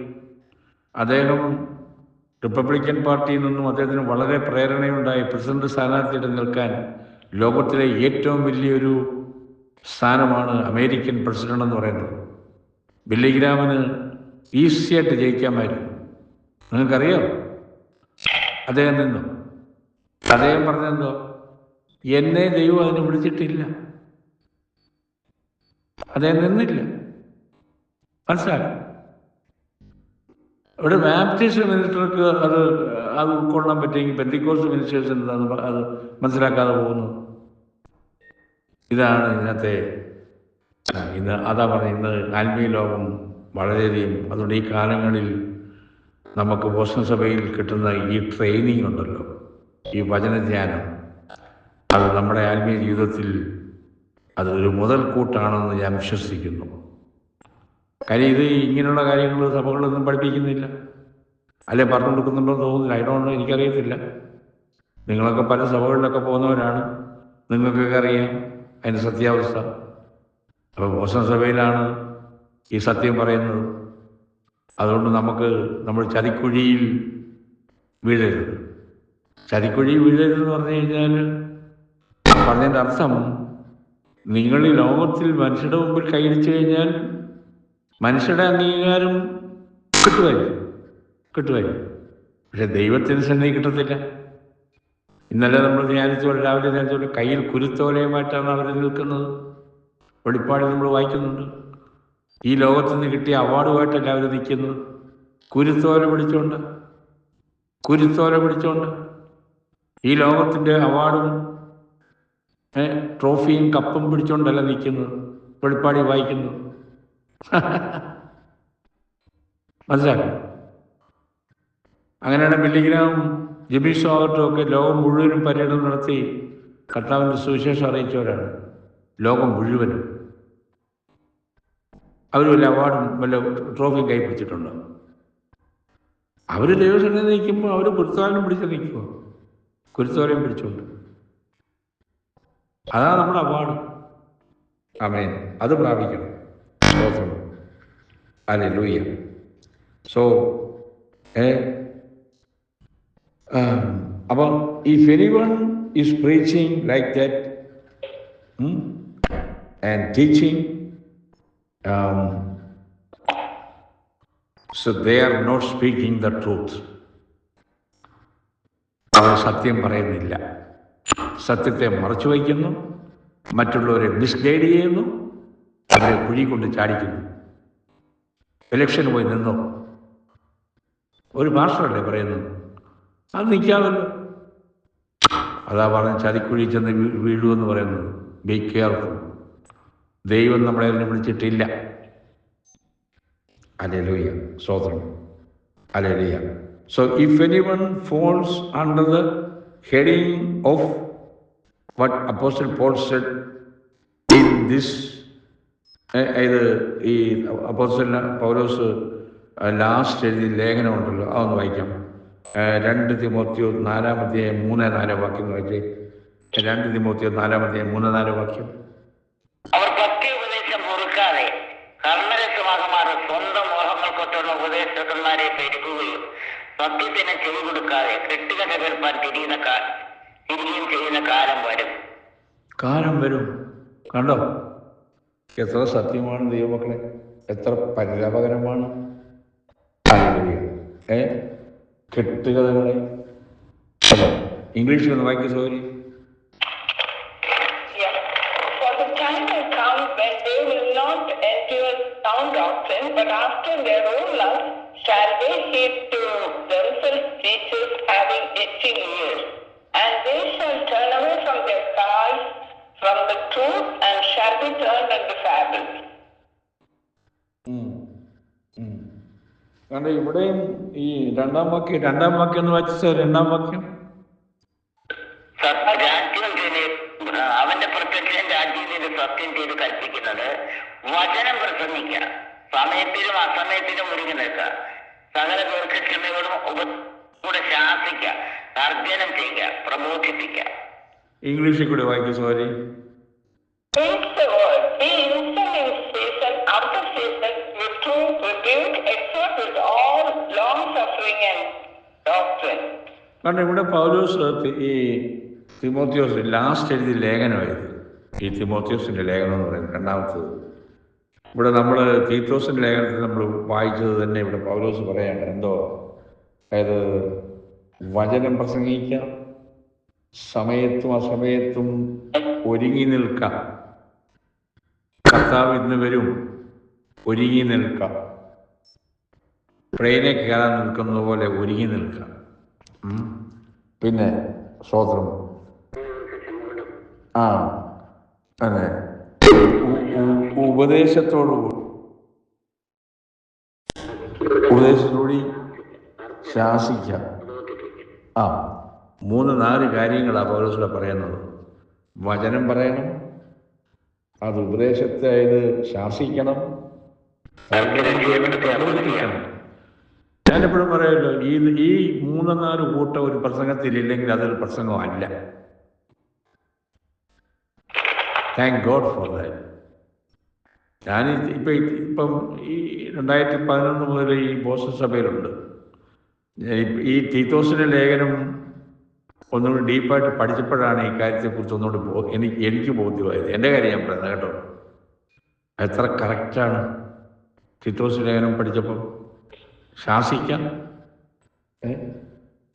അദ്ദേഹം റിപ്പബ്ലിക്കൻ പാർട്ടിയിൽ നിന്നും അദ്ദേഹത്തിന് വളരെ പ്രേരണയുണ്ടായി പ്രസിഡന്റ് സ്ഥാനാർത്ഥിയായിട്ട് നിൽക്കാൻ. ലോകത്തിലെ ഏറ്റവും വലിയൊരു സ്ഥാനമാണ് അമേരിക്കൻ പ്രസിഡന്റ് എന്ന് പറയുന്നത്. ബില്ലിഗ്രാമിന് ഈസിയായിട്ട് ജയിക്കാമായിരുന്നു. നിങ്ങൾക്കറിയാം അദ്ദേഹം നിന്നു. അദ്ദേഹം പറഞ്ഞെന്തോ, എന്നെ ദൈവം അതിന് വിളിച്ചിട്ടില്ല. അദ്ദേഹം നിന്നില്ല. മനസ്സിലാക്കി. ഇവിടെ ബാപ്റ്റിസ്റ്റ് മിനിസ്റ്റർക്ക് അത് ഉൾക്കൊള്ളാൻ പറ്റുമെങ്കിൽ പെന്തിക്കോസ്റ്റ് മിനിസ്റ്റേഴ്സിന് അത് മനസ്സിലാക്കാതെ പോകുന്നു. ഇതാണ് ഇന്ന് അതാ പറഞ്ഞ ഇന്ന് ആത്മീയ ലോകം വളരെയധികം. അതുകൊണ്ട് ഈ കാലങ്ങളിൽ നമുക്ക് ബോസ്റ്റൺ സഭയിൽ കിട്ടുന്ന ഈ ട്രെയിനിങ് ഉണ്ടല്ലോ, ഈ വചനധ്യാനം, അത് നമ്മുടെ ആത്മീയ ജീവിതത്തിൽ അതൊരു മുതൽക്കൂട്ടാണെന്ന് ഞാൻ വിശ്വസിക്കുന്നു. കാര്യം ഇത് ഇങ്ങനെയുള്ള കാര്യങ്ങൾ സഭകളൊന്നും പഠിപ്പിക്കുന്നില്ല, അല്ലെ പറഞ്ഞു കൊടുക്കുന്നുണ്ടോ എന്ന് തോന്നുന്നില്ല. അതിനോട് എനിക്കറിയത്തില്ല. നിങ്ങളൊക്കെ പല സഭകളിലൊക്കെ പോകുന്നവരാണ്, നിങ്ങൾക്കൊക്കെ അറിയാം അതിൻ്റെ സത്യാവസ്ഥ. അപ്പോൾ ബോസ്റ്റൺ സഭയിലാണ് ഈ സത്യം പറയുന്നത്. അതുകൊണ്ട് നമ്മൾ ചതിക്കുഴിയിൽ വീഴരുത്. ചതിക്കുഴിയിൽ വീഴരുതെന്ന് പറഞ്ഞു കഴിഞ്ഞാൽ പറഞ്ഞതിൻ്റെ അർത്ഥം, നിങ്ങൾ ഈ ലോകത്തിൽ മനുഷ്യരുടെ മുമ്പിൽ കൈയടിച്ചു കഴിഞ്ഞാൽ മനുഷ്യരുടെ അംഗീകാരം കിട്ടുമായിരിക്കും. പക്ഷെ ദൈവത്തിന് സന്നിധി കിട്ടത്തില്ല. ഇന്നലെ നമ്മൾ ധ്യാനിച്ചപോലെ, രാവിലെ ധ്യാനിച്ചപോലെ കയ്യിൽ കുരുത്തോലയുമായിട്ടാണ് അവർ നിൽക്കുന്നത്. വെളിപ്പാടിൽ നമ്മൾ വായിക്കുന്നുണ്ട്. ഈ ലോകത്ത് നിന്ന് കിട്ടിയ അവാർഡുമായിട്ടല്ല അവർ നിൽക്കുന്നത്. കുരുത്തോല പിടിച്ചോണ്ട് ഈ ലോകത്തിൻ്റെ അവാർഡും ട്രോഫിയും കപ്പും പിടിച്ചോണ്ടല്ല നിൽക്കുന്നത്, വെളിപ്പാടി വായിക്കുന്നത്. മനസ്സിലാക്കും. അങ്ങനെയാണ് ബില്ലിഗ്രാമും ജിമ്മി സ്വാഗട്ടും ഒക്കെ ലോകം മുഴുവനും പര്യടനം നടത്തി കർത്താവിൻ്റെ സുവിശേഷം അറിയിച്ചവരാണ്. ലോകം മുഴുവനും. അവർ വല്ല അവാർഡും വല്ല ട്രോഫിയും കൈപ്പിടിച്ചിട്ടുണ്ടോ? അവർ ദൈവസന്നിധിയിൽ നിൽക്കുമ്പോൾ അവർ കുരുത്തോലയും പിടിച്ച് നിൽക്കുക, കുരുത്തോലയും പിടിച്ചുകൊണ്ട്. അതാണ് നമ്മുടെ അവാർഡ്. ആമേൻ. അത് പ്രാപിക്കണം. സ്തോത്രം. ഹല്ലേലൂയ. സോ അപ്പം if anyone is preaching like that and teaching, so they are not speaking the truth. അവർ സത്യം പറയുന്നില്ല, സത്യത്തെ മറച്ചു വയ്ക്കുന്നു, മറ്റുള്ളവരെ മിസ്ഗൈഡ് ചെയ്യുന്നു, അവരെ കുഴി കൊണ്ട് ചാടിക്കുന്നു. ഇലക്ഷന് പോയി നിന്നോ, ഒരു പാസ്റ്ററല്ലേ പറയുന്നു, അത് നിൽക്കാമല്ലോ. അതാ പറഞ്ഞ് ചതിക്കുഴി ചെന്ന് വീഴുമെന്ന് പറയുന്നത്. Be careful. ദൈവം നമ്മളെ അതിനെ വിളിച്ചിട്ടില്ല. ഹല്ലേലൂയ. സ്തോത്രം. Hallelujah. So if anyone falls under the heading of what Apostle Paul said in this, ഈ അപ്പോസ്തലൻ പൗലോസ് ലാസ്റ്റ് എഴുതിയ ലേഖനമുണ്ടല്ലോ, അതൊന്ന് വായിക്കാം. 2 തിമോത്തിയോസ് 4:3-4 വാക്യം വായിച്ചേ. 2 തിമോത്തിയോസ് 4:3-4 വാക്യം. അവർ ഭക്തിയുപദേശം പൊറുക്കാതെ കർമ്മരസമാകമാറ് സ്വന്തം മോഹങ്ങൾക്കൊത്തുള്ള ഉപദേശകന്മാരെ പെരുകുകയും സത്യത്തിന് ചെവി കൊടുക്കാതെ കെട്ടുകഥ കേൾപ്പാൻ തിരികെയും ചെയ്യുന്ന കാലം വരും. കണ്ടോ എത്ര സത്യമാണ് ദൈവമക്കളെ, എത്ര പരിതാപകരമാണ്. കെട്ടുകഥകളെ ഇംഗ്ലീഷിൽ ഒന്ന് വായിക്കുക സൗകര്യം. Sound doctrine, but after their own love shall they heap to themselves teachers having itching ears, and they shall turn away from their cars from the truth, and shall be turned into fables. കാരണം ഇവിടെയും ഈ രണ്ടാം വാക്യം എന്ന് വായിച്ചാൽ, രണ്ടാം വാക്യം അവന്റെ പ്രത്യക്ഷം രാജ്യത്തിന്റെ സത്യം ചെയ്ത് കൽപ്പിക്കുന്നത് വചനം പ്രസംഗിക്കുക, സമയത്തിലും അസമയത്തിലും ഒരുങ്ങി നിൽക്കുക, സകല ദീർഘക്ഷമയോടും കൂടെ ശാസിക്കുക, തർജ്ജനം ചെയ്യുക, പ്രബോധിപ്പിക്കുക. ഇംഗ്ലീഷിൽ കൂടെ വായിക്കും. Sorry. Preach the word, be instant in season, out of season, reprove, rebuke, exhort with all long suffering and doctrine. കാരണം ഇവിടെ പൗലോസ് ഈ തിമോത്തിയോസ് ലാസ്റ്റ് എഴുതിയ ലേഖനമായത്. ഈ തിമോത്തിയോസിന്റെ ലേഖനം എന്ന് പറയുന്നത് രണ്ടാമത്തത്. ഇവിടെ നമ്മൾ തീത്തോസിന്റെ ലേഖനത്തിൽ നമ്മൾ വായിച്ചത് തന്നെ ഇവിടെ പൗലോസ് പറയാണ്. എന്തോ, അതായത് വചനം പ്രസംഗിക്കാം, സമയത്തും അസമയത്തും ഒരുങ്ങി നിൽക്കാം, കർത്താവ് ഇന്ന് വരും, ഒരുങ്ങി നിൽക്കാം, ട്രെയിനെ കയറാൻ നിൽക്കുന്ന പോലെ ഒരുങ്ങി നിൽക്കാം. പിന്നെ സ്തോത്രം. അതെ, ഉപദേശത്തോടുകൂടി ശാസിക്കാം. 3-4 കാര്യങ്ങളാണ് പൗലോസിലൂടെ പറയുന്നത്. വചനം പറയണം, അത് ഉപദേശത്തെ ഇത് ശാസിക്കണം, പ്രബോധിപ്പിക്കണം. ഞാനെപ്പോഴും പറയുമല്ലോ, ഈ 3-4 കൂട്ടം ഒരു പ്രസംഗത്തിലില്ലെങ്കിൽ അതൊരു പ്രസംഗമല്ല. Thank God for that. ഞാൻ ഇപ്പം ഈ 2011 മുതൽ ഈ ബോസ്റ്റൺ സഭയിലുണ്ട്. ഈ തീത്തോസിന്റെ ലേഖനം ഒന്നുകൂടി ഡീപ്പായിട്ട് പഠിച്ചപ്പോഴാണ് ഈ കാര്യത്തെക്കുറിച്ച് ഒന്നുകൂടി എനിക്ക് ബോധ്യമായത്. എൻ്റെ കാര്യം ഞാൻ പറയുന്നത് കേട്ടോ, എത്ര കറക്റ്റാണ്. തീത്തോസ് ലേഖനം പഠിച്ചപ്പോൾ ശാസിക്കാം,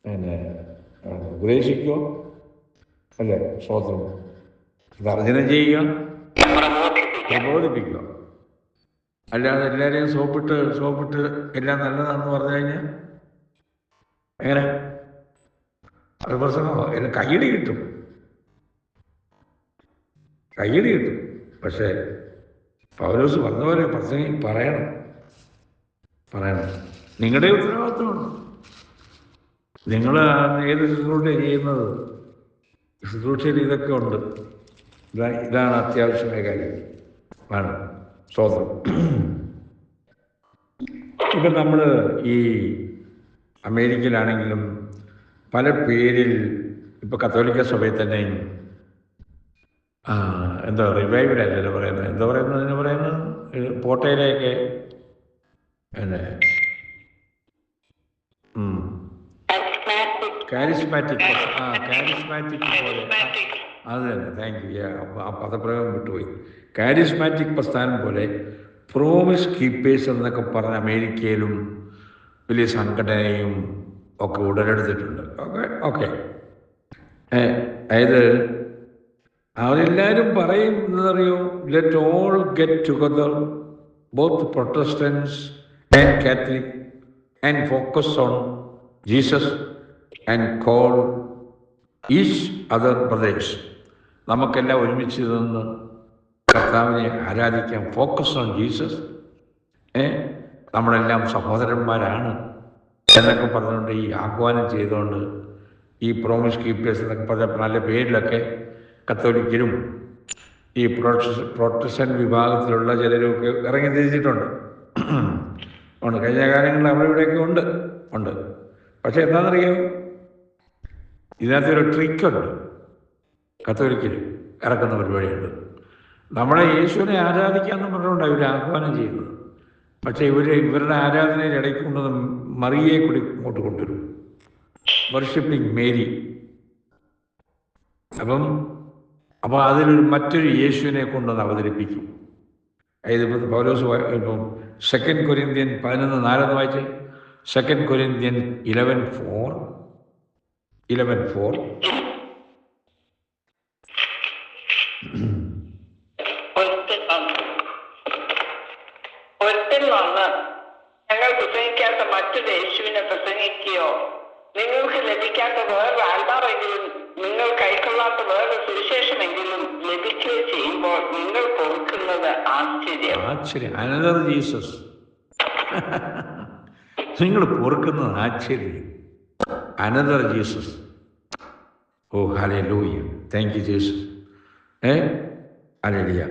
പിന്നെ ഉപദേശിക്കോ, അല്ലേ? സ്വതന്ത്രം തർജ്ജനം ചെയ്യുക, പ്രബോധിപ്പിക്കാം. പ്രബോധിപ്പിക്കുക. അല്ലാതെ എല്ലാവരെയും സോപ്പിട്ട് എല്ലാം നല്ലതാണെന്ന് പറഞ്ഞു കഴിഞ്ഞാൽ എങ്ങനെ? അത് പ്രശ്നമാണോ? എല്ലാം കയ്യടി കിട്ടും. പക്ഷേ പൗലോസ് പറഞ്ഞ പോലെ പറയണം. നിങ്ങളുടെ ഉത്തരവാദിത്വമാണ്. നിങ്ങൾ ഏത് ശുശ്രൂഷ ചെയ്യുന്നത്? ശുശ്രൂഷയിൽ ഇതൊക്കെ ഉണ്ട്. ഇതാണ് അത്യാവശ്യമായ കാര്യം. ആണ് സ്വതന്ത്രം. ഇപ്പം നമ്മൾ ഈ അമേരിക്കയിലാണെങ്കിലും പല പേരിൽ ഇപ്പോൾ കത്തോലിക്ക സഭയിൽ തന്നെ എന്താ റിവൈവലല്ലല്ലോ പറയുന്നത്, എന്താ പറയുന്നത് പോട്ടയിലേക്ക് പിന്നെ കാരിസ്മാറ്റിക് പോലെ അത് തന്നെ. Thank you. ആ പദപ്രയോഗം വിട്ടുപോയി. കാരിസ്മാറ്റിക് പ്രസ്ഥാനം പോലെ പ്രോമിസ് കീപ്പേഴ്സ് എന്നൊക്കെ പറഞ്ഞ അമേരിക്കയിലും വലിയ സംഘടനയും ഒക്കെ ഉടലെടുത്തിട്ടുണ്ട്. ഓക്കെ അതായത് അവരെല്ലാവരും പറയും എന്നറിയോ, let all get together both Protestants and Catholic and focus on Jesus and call each other brothers. നമുക്കെല്ലാം ഒരുമിച്ച് നിന്ന് കർത്താവിനെ ആരാധിക്കാം. Focus on Jesus. നമ്മളെല്ലാം സഹോദരന്മാരാണ് എന്നൊക്കെ പറഞ്ഞുകൊണ്ട് ഈ ആഹ്വാനം ചെയ്തുകൊണ്ട് ഈ പ്രോമിസ് കീപ്പേഴ്സ് എന്നൊക്കെ പറഞ്ഞ നല്ല പേരിലൊക്കെ കത്തോലിക്കരും ഈ പ്രൊട്ടസ്റ്റന്റ് വിഭാഗത്തിലുള്ള ചിലരുമൊക്കെ ഇറങ്ങി തിരിച്ചിട്ടുണ്ട്. കഴിഞ്ഞ കാലങ്ങളിൽ അവിടെ ഇവിടെയൊക്കെ ഉണ്ട്. പക്ഷെ എന്താണെന്നറിയാം, ഇതിനകത്തൊരു ട്രിക്കുണ്ട്. കത്തോലിക്കർ ഇറക്കുന്ന പരിപാടിയുണ്ട്. നമ്മളെ യേശുവിനെ ആരാധിക്കാമെന്ന് പറഞ്ഞുകൊണ്ട് ഇവർ ആഹ്വാനം ചെയ്യുന്നത്. പക്ഷേ ഇവരുടെ ആരാധനയിൽ ഇടയ്ക്ക് കൊണ്ടുവന്ന് മറിയെ കൂടി ഇങ്ങോട്ട് കൊണ്ടുവരും, വർഷിപ്പിംഗ് മേരി. അപ്പോൾ അതിലൊരു മറ്റൊരു യേശുവിനെ കൊണ്ടുവന്ന് അവതരിപ്പിക്കും. അതായത് ഇപ്പം പൗലോസ് ഇപ്പം 2 കൊരിന്ത്യൻ 11:4 വായിച്ച്. 2 കൊരിന്ത്യൻ 11:4 ഒരുത്തൻ വന്ന് ഞങ്ങൾ പ്രസംഗിക്കാത്ത മറ്റൊരു യേശുവിനെ പ്രസംഗിക്കുകയോ നിങ്ങൾക്ക് ലഭിക്കാത്ത വേറൊരു ആത്മാവെങ്കിലും നിങ്ങൾ കൈക്കൊള്ളാത്ത വേറൊരു സുവിശേഷമെങ്കിലും ലഭിക്കുകയോ ചെയ്യുമ്പോൾ നിങ്ങൾ പൊറുക്കുന്നത് ആശ്ചര്യം. Another Jesus. നിങ്ങൾ പൊറുക്കുന്നത് ആശ്ചര്യം. Another Jesus. Oh hallelujah. Thank you Jesus. Hallelujah.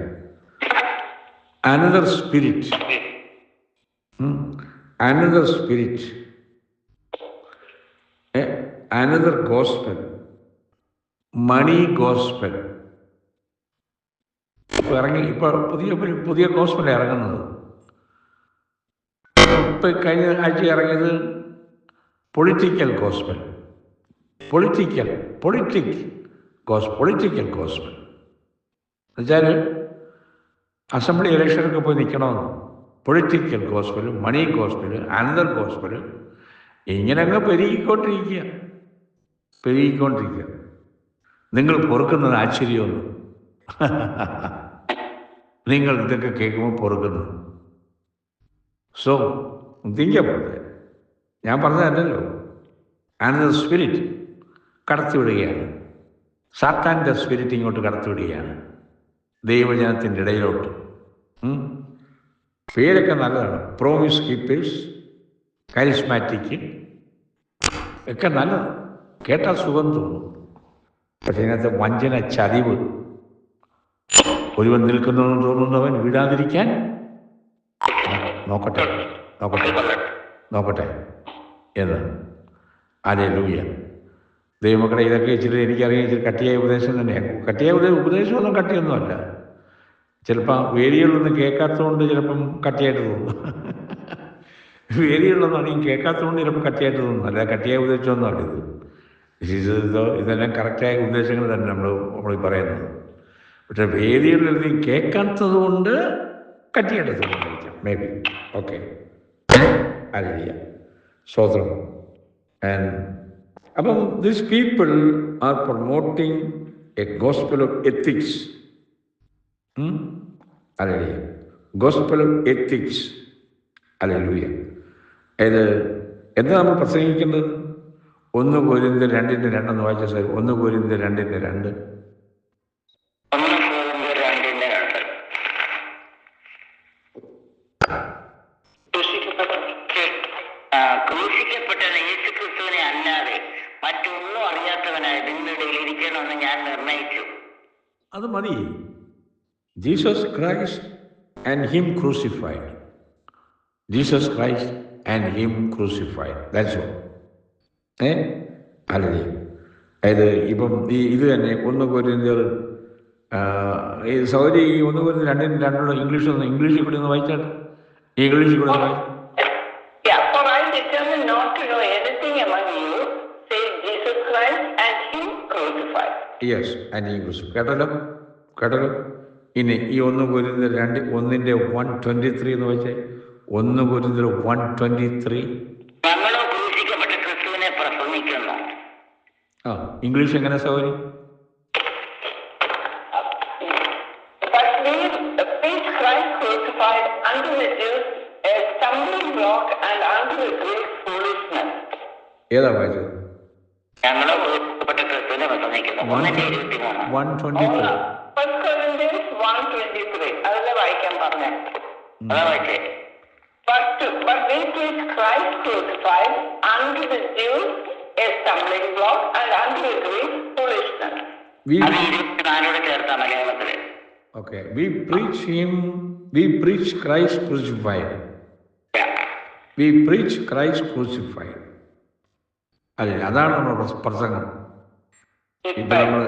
Another spirit, another gospel, money gospel. ഇപ്പോൾ പുതിയ ഗോസ്പൽ ഇറങ്ങുന്നത്. ഇപ്പം കഴിഞ്ഞ ആഴ്ച ഇറങ്ങിയത് പൊളിറ്റിക്കൽ ഗോസ്പൽ എന്നുവെച്ചാൽ അസംബ്ലി ഇലക്ഷനൊക്കെ പോയി നിൽക്കണമെന്ന്. പൊളിറ്റിക്കൽ ഗോസ്പലും മണി ഗോസ്പല്, അനദർ ഗോസ്പല്, ഇങ്ങനെ അങ്ങ് പെരുകിക്കൊണ്ടിരിക്കുക. നിങ്ങൾ പൊറുക്കുന്നത് ആശ്ചര്യമൊന്നും. നിങ്ങൾ ഇതൊക്കെ കേൾക്കുമ്പോൾ പൊറുക്കുന്നു. സോ തിങ്കപ്പോട്ടെ, ഞാൻ പറഞ്ഞതല്ലോ. Another spirit കടത്തിവിടുകയാണ്. സാത്താൻ്റെ സ്പിരിറ്റ് ഇങ്ങോട്ട് കടത്തിവിടുകയാണ് ദൈവജനത്തിൻ്റെ ഇടയിലോട്ട്. പേരൊക്കെ നല്ലതാണ്. പ്രോമിസ് കീപ്പേഴ്സ്, കരിസ്മാറ്റിക് ഒക്കെ നല്ലത്, കേട്ടാൽ സുഖം തോന്നും. പക്ഷെ ഇതിനകത്ത് വഞ്ചന, ചതിവ്. ഒരുവൻ നിൽക്കുന്നതെന്ന് തോന്നുന്നവൻ വീഴാതിരിക്കാൻ നോക്കട്ടെ എന്ന്. ഹല്ലേലൂയ. ദൈവമക്കളെ, ഇതൊക്കെ ഇച്ചിരി എനിക്കറിയാം, ഇച്ചിരി കട്ടിയായ ഉപദേശം തന്നെയാണ്. ഉപദേശമൊന്നും കട്ടിയൊന്നുമല്ല. ചിലപ്പോൾ വേദികളിലൊന്നും കേൾക്കാത്തതുകൊണ്ട് ചിലപ്പം കട്ടിയായിട്ട് തോന്നും. വേദികളിലൊന്നും കേൾക്കാത്തതുകൊണ്ട് ചിലപ്പോൾ കട്ടിയായിട്ട് തോന്നും. അല്ല, കട്ടിയായ ഉപദേശമൊന്നും അല്ല ഇതെല്ലാം കറക്റ്റായ ഉപദേശങ്ങൾ തന്നെ നമ്മൾ പറയുന്നത്. പക്ഷെ വേദികളിലൊന്നും കേൾക്കാത്തത് കൊണ്ട് കട്ടിയായിട്ട് തോന്നുന്നിരിക്കാം, മേ ബി. ഓക്കെ, അറിയാം. സ്വതന്ത്രം. അപ്പം these people are promoting A gospel of ethics. Hallelujah. Gospel of ethics. Hallelujah. ഇത് എന്താ നമ്മൾ പ്രസംഗിക്കേണ്ടത്? 1 കൊരിന്ത്യർ 2:2 വായിച്ച സാർ. 1 കൊരിന്ത്യർ 2:2. ക്രൂശിക്കപ്പെട്ട യേശുക്രിസ്തുവിനെ അല്ലാതെ മറ്റൊന്നും അറിയാത്തവനായ നിങ്ങളുടെ ഇരിക്കണമെന്ന് ഞാൻ നിർണയിച്ചു. അത് മതി. Jesus Christ and him crucified. Jesus Christ and him crucified. That's all. അല്ലേ? അതായത് ഇപ്പം ഇത് തന്നെ 1 കൊരിന്ത്യർ സൗരി 1 കൊരിന്ത്യർ 2:2 ഇംഗ്ലീഷിൽ കൂടി ഒന്ന് വായിച്ചാൽ. ഇംഗ്ലീഷിൽ കൂടി ഒന്ന് വായിച്ചു. Yeah, for I determined not to know anything among you save Jesus Christ and him crucified. Yes, and him crucified. കേട്ടല്ലോ. ഇനി ഈ 1 കൊരിന്ത്യർ 1:123 എന്ന് വെച്ചേ. 1 കൊരിന്ത്യർ 1:23. ഞങ്ങളോ ക്രൂശിക്കപ്പെട്ട ക്രിസ്തുവിനെ പ്രസംഗിക്കുന്നു. ഇംഗ്ലീഷ് എങ്ങനെ Thawri? But we preach Christ crucified unto the Jews a stumbling block and unto the Greeks foolishness. ഏതാ വായിച്ചത്? ഞങ്ങളോ ക്രൂശിക്കപ്പെട്ട ക്രിസ്തുവിനെ പ്രസംഗിക്കുന്നു. 1:23. 1 Corinthians 1:23. അതല്ലേ വായിക്കാൻ പറഞ്ഞേ? അതാ വായിച്ചേ. But we preach Christ crucified unto the Jews a stumbling block and unto the Greeks foolishness. അത് 24 ചേർത്താ മലയാളത്തില്. Okay, we preach Christ crucified. We preach Christ crucified. അല്ലേ? അതാണ് നമ്മുടെ പ്രസംഗം. ഇപ്പൊ നമ്മൾ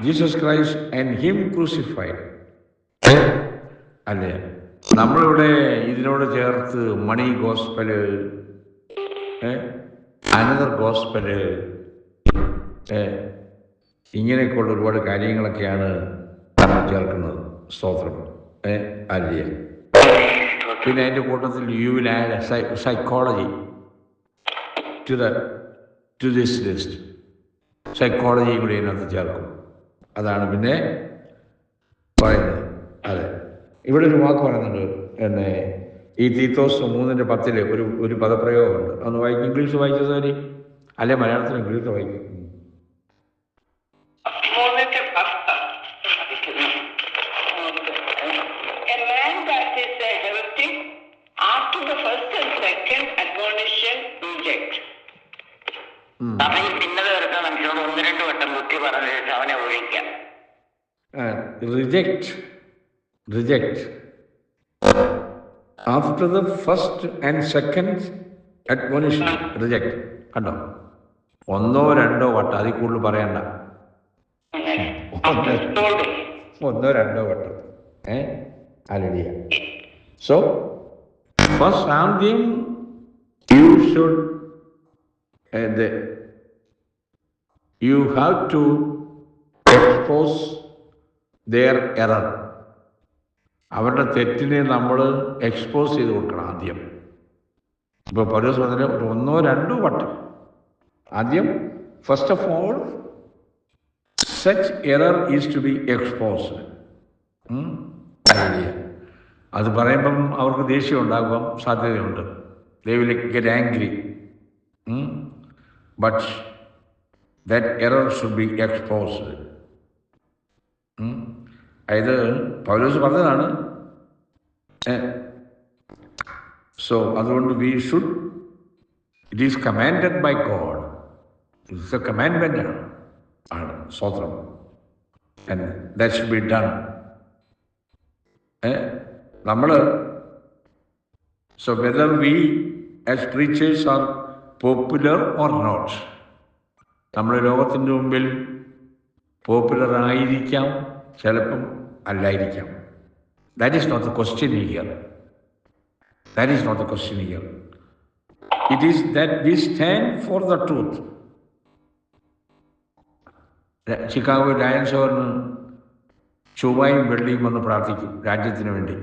Jesus Christ and him crucified. അല്ലേ? നമ്മളിവിടെ ഇതിനോട് ചേർത്ത് മണി ഗോസ്പല്, അനദർ ഗോസ്പല്, ഇങ്ങനെയൊക്കെയുള്ള ഒരുപാട് കാര്യങ്ങളൊക്കെയാണ് നമ്മൾ ചേർക്കുന്നത്. സ്തോത്രം. അല്ലേ? പിന്നെ അതിൻ്റെ കൂട്ടത്തിൽ you will add psychology to this list. സൈക്കോളജിയും കൂടി ഇതിനകത്ത് ചേർക്കും. അതാണ് പിന്നെ പറയുന്നത്. അതെ, ഇവിടെ ഒരു വാക്ക് പറയുന്നുണ്ട്. എന്നെ ഈ തീത്തോസ് 3:10 ഒരു പദപ്രയോഗമുണ്ട്. അതൊന്ന് വായിക്കും. ഇംഗ്ലീഷ് വായിച്ചത് വരെ അല്ലെ മലയാളത്തിൽ ഇംഗ്ലീഷ് വായിക്കും. A man that is a heretic after the first and second admonition reject. സഭയിൽ ഭിന്നത വരുന്ന മനുഷ്യനോട് 1-2 വട്ടം ബുദ്ധി പറഞ്ഞ ശേഷം അവനെ ഒഴിക്കാം. Reject. After the first and second admonition, reject. കണ്ടോ? 1-2 വട്ടം, അതിൽ കൂടുതൽ പറയണ്ട. 1-2 വട്ടം. Hallelujah. So, first ആദ്യം you should you have to expose their error. അവരുടെ തെറ്റിനെ നമ്മൾ എക്സ്പോസ് ചെയ്ത് കൊടുക്കണം ആദ്യം. ഇപ്പോൾ പൗലോസ് പറഞ്ഞ 1-2 വട്ടം ആദ്യം. First of all such error is to be exposed. അത് പറയുമ്പം അവർക്ക് ദേഷ്യം ഉണ്ടാകാൻ സാധ്യതയുണ്ട്. They will get angry. But that error should be exposed. അതായത് പൗലോസ് പറഞ്ഞതാണ്. സോ അതുകൊണ്ട് we should, it is commanded by God. It's a commandment ആണ്. സ്വത്രം. And that should be done. നമ്മൾ so whether we as preachers are popular or not, നമ്മൾ ലോകത്തിൻ്റെ മുമ്പിൽ പോപ്പുലർ ആയിരിക്കാം, ചിലപ്പം അല്ലായിരിക്കാം. That is not the question here. That is not the question here. It is that we stand for the truth. Chicago Lions അവറിന് ചൊവ്വയും വെള്ളിയും വന്ന് പ്രാർത്ഥിക്കും രാജ്യത്തിന് വേണ്ടി.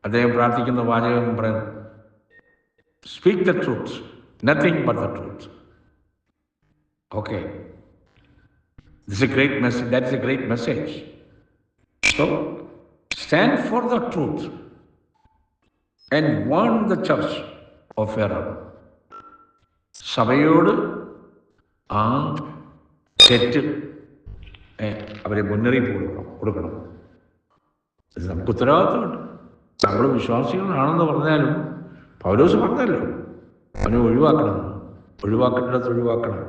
അദ്ദേഹം പ്രാർത്ഥിക്കുന്ന വാചകം പറയും, speak the truth, nothing but the truth. Okay, This is a great message. That is a great message. So, stand for the truth and warn the church of error. സഭയോട് ആ തെറ്റ് അവരെ മുന്നറിയിപ്പ് കൊടുക്കണം. ഇത് നമുക്ക് ഉത്തരവാദിത്തമുണ്ട്. നമ്മൾ വിശ്വാസികളാണെന്ന് പറഞ്ഞാലും പൗലോസ് പറഞ്ഞല്ലോ, അവനെ ഒഴിവാക്കേണ്ടത് ഒഴിവാക്കണം.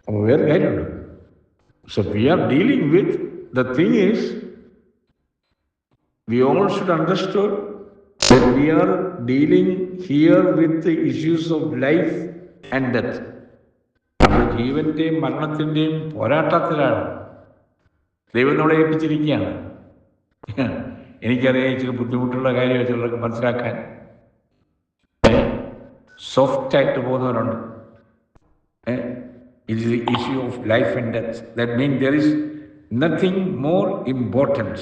അപ്പോൾ വേറെ കാര്യമുണ്ട്. So we are dealing with, the thing is, we all should understand that we are dealing here with the issues of life and death. നമ്മുടെ ജീവന്റെയും മരണത്തിൻ്റെയും പോരാട്ടത്തിലാണ് ദൈവം നമ്മളെ ഏൽപ്പിച്ചിരിക്കുകയാണ്. എനിക്കറിയാം ഇച്ചിരി ബുദ്ധിമുട്ടുള്ള കാര്യം ചിലർക്ക് മനസ്സിലാക്കാൻ സോഫ്റ്റായിട്ട് പോകുന്നവരുണ്ട്. It is the issue of life and death. That means there is nothing more important.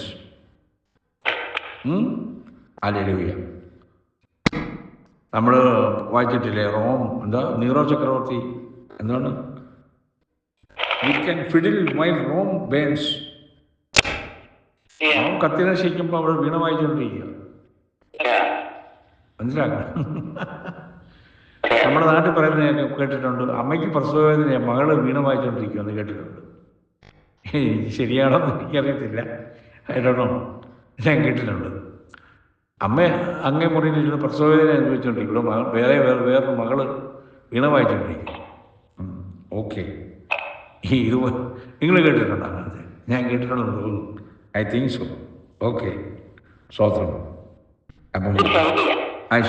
Hallelujah. നമ്മൾ വായിച്ചിട്ടില്ലേ, റോം നീറോ ചക്രവർത്തി എന്താണ്, we can fiddle while Rome burns. Rome കത്തി നശിക്കുമ്പോൾ അവിടെ വീണ വായിച്ചുകൊണ്ടിരിക്കുക. മനസ്സിലാക്കണം. നമ്മുടെ നാട്ടിൽ പറയുന്നത് കേട്ടിട്ടുണ്ട്, അമ്മയ്ക്ക് പ്രസവവേദനയാണ്, മകള് വീണ വായിച്ചുകൊണ്ടിരിക്കുമെന്ന് കേട്ടിട്ടുണ്ട്. ശരിയാണോന്ന് എനിക്കറിയത്തില്ല, ആയിട്ടോ ഞാൻ കേട്ടിട്ടുണ്ട്. അമ്മ അങ്ങേ മുറിയിലിരുന്ന് പ്രസവവേദന അനുഭവിച്ചുകൊണ്ടിരിക്കും, വേറൊരു മകള് വീണ വായിച്ചുകൊണ്ടിരിക്കും. ഓക്കെ, ഇത് നിങ്ങൾ കേട്ടിട്ടുണ്ടോ അങ്ങനത്തെ? ഞാൻ കേട്ടിട്ടുണ്ടെന്ന് തോന്നുന്നു. I think so. ഓക്കെ, സ്വോത്രം. അപ്പം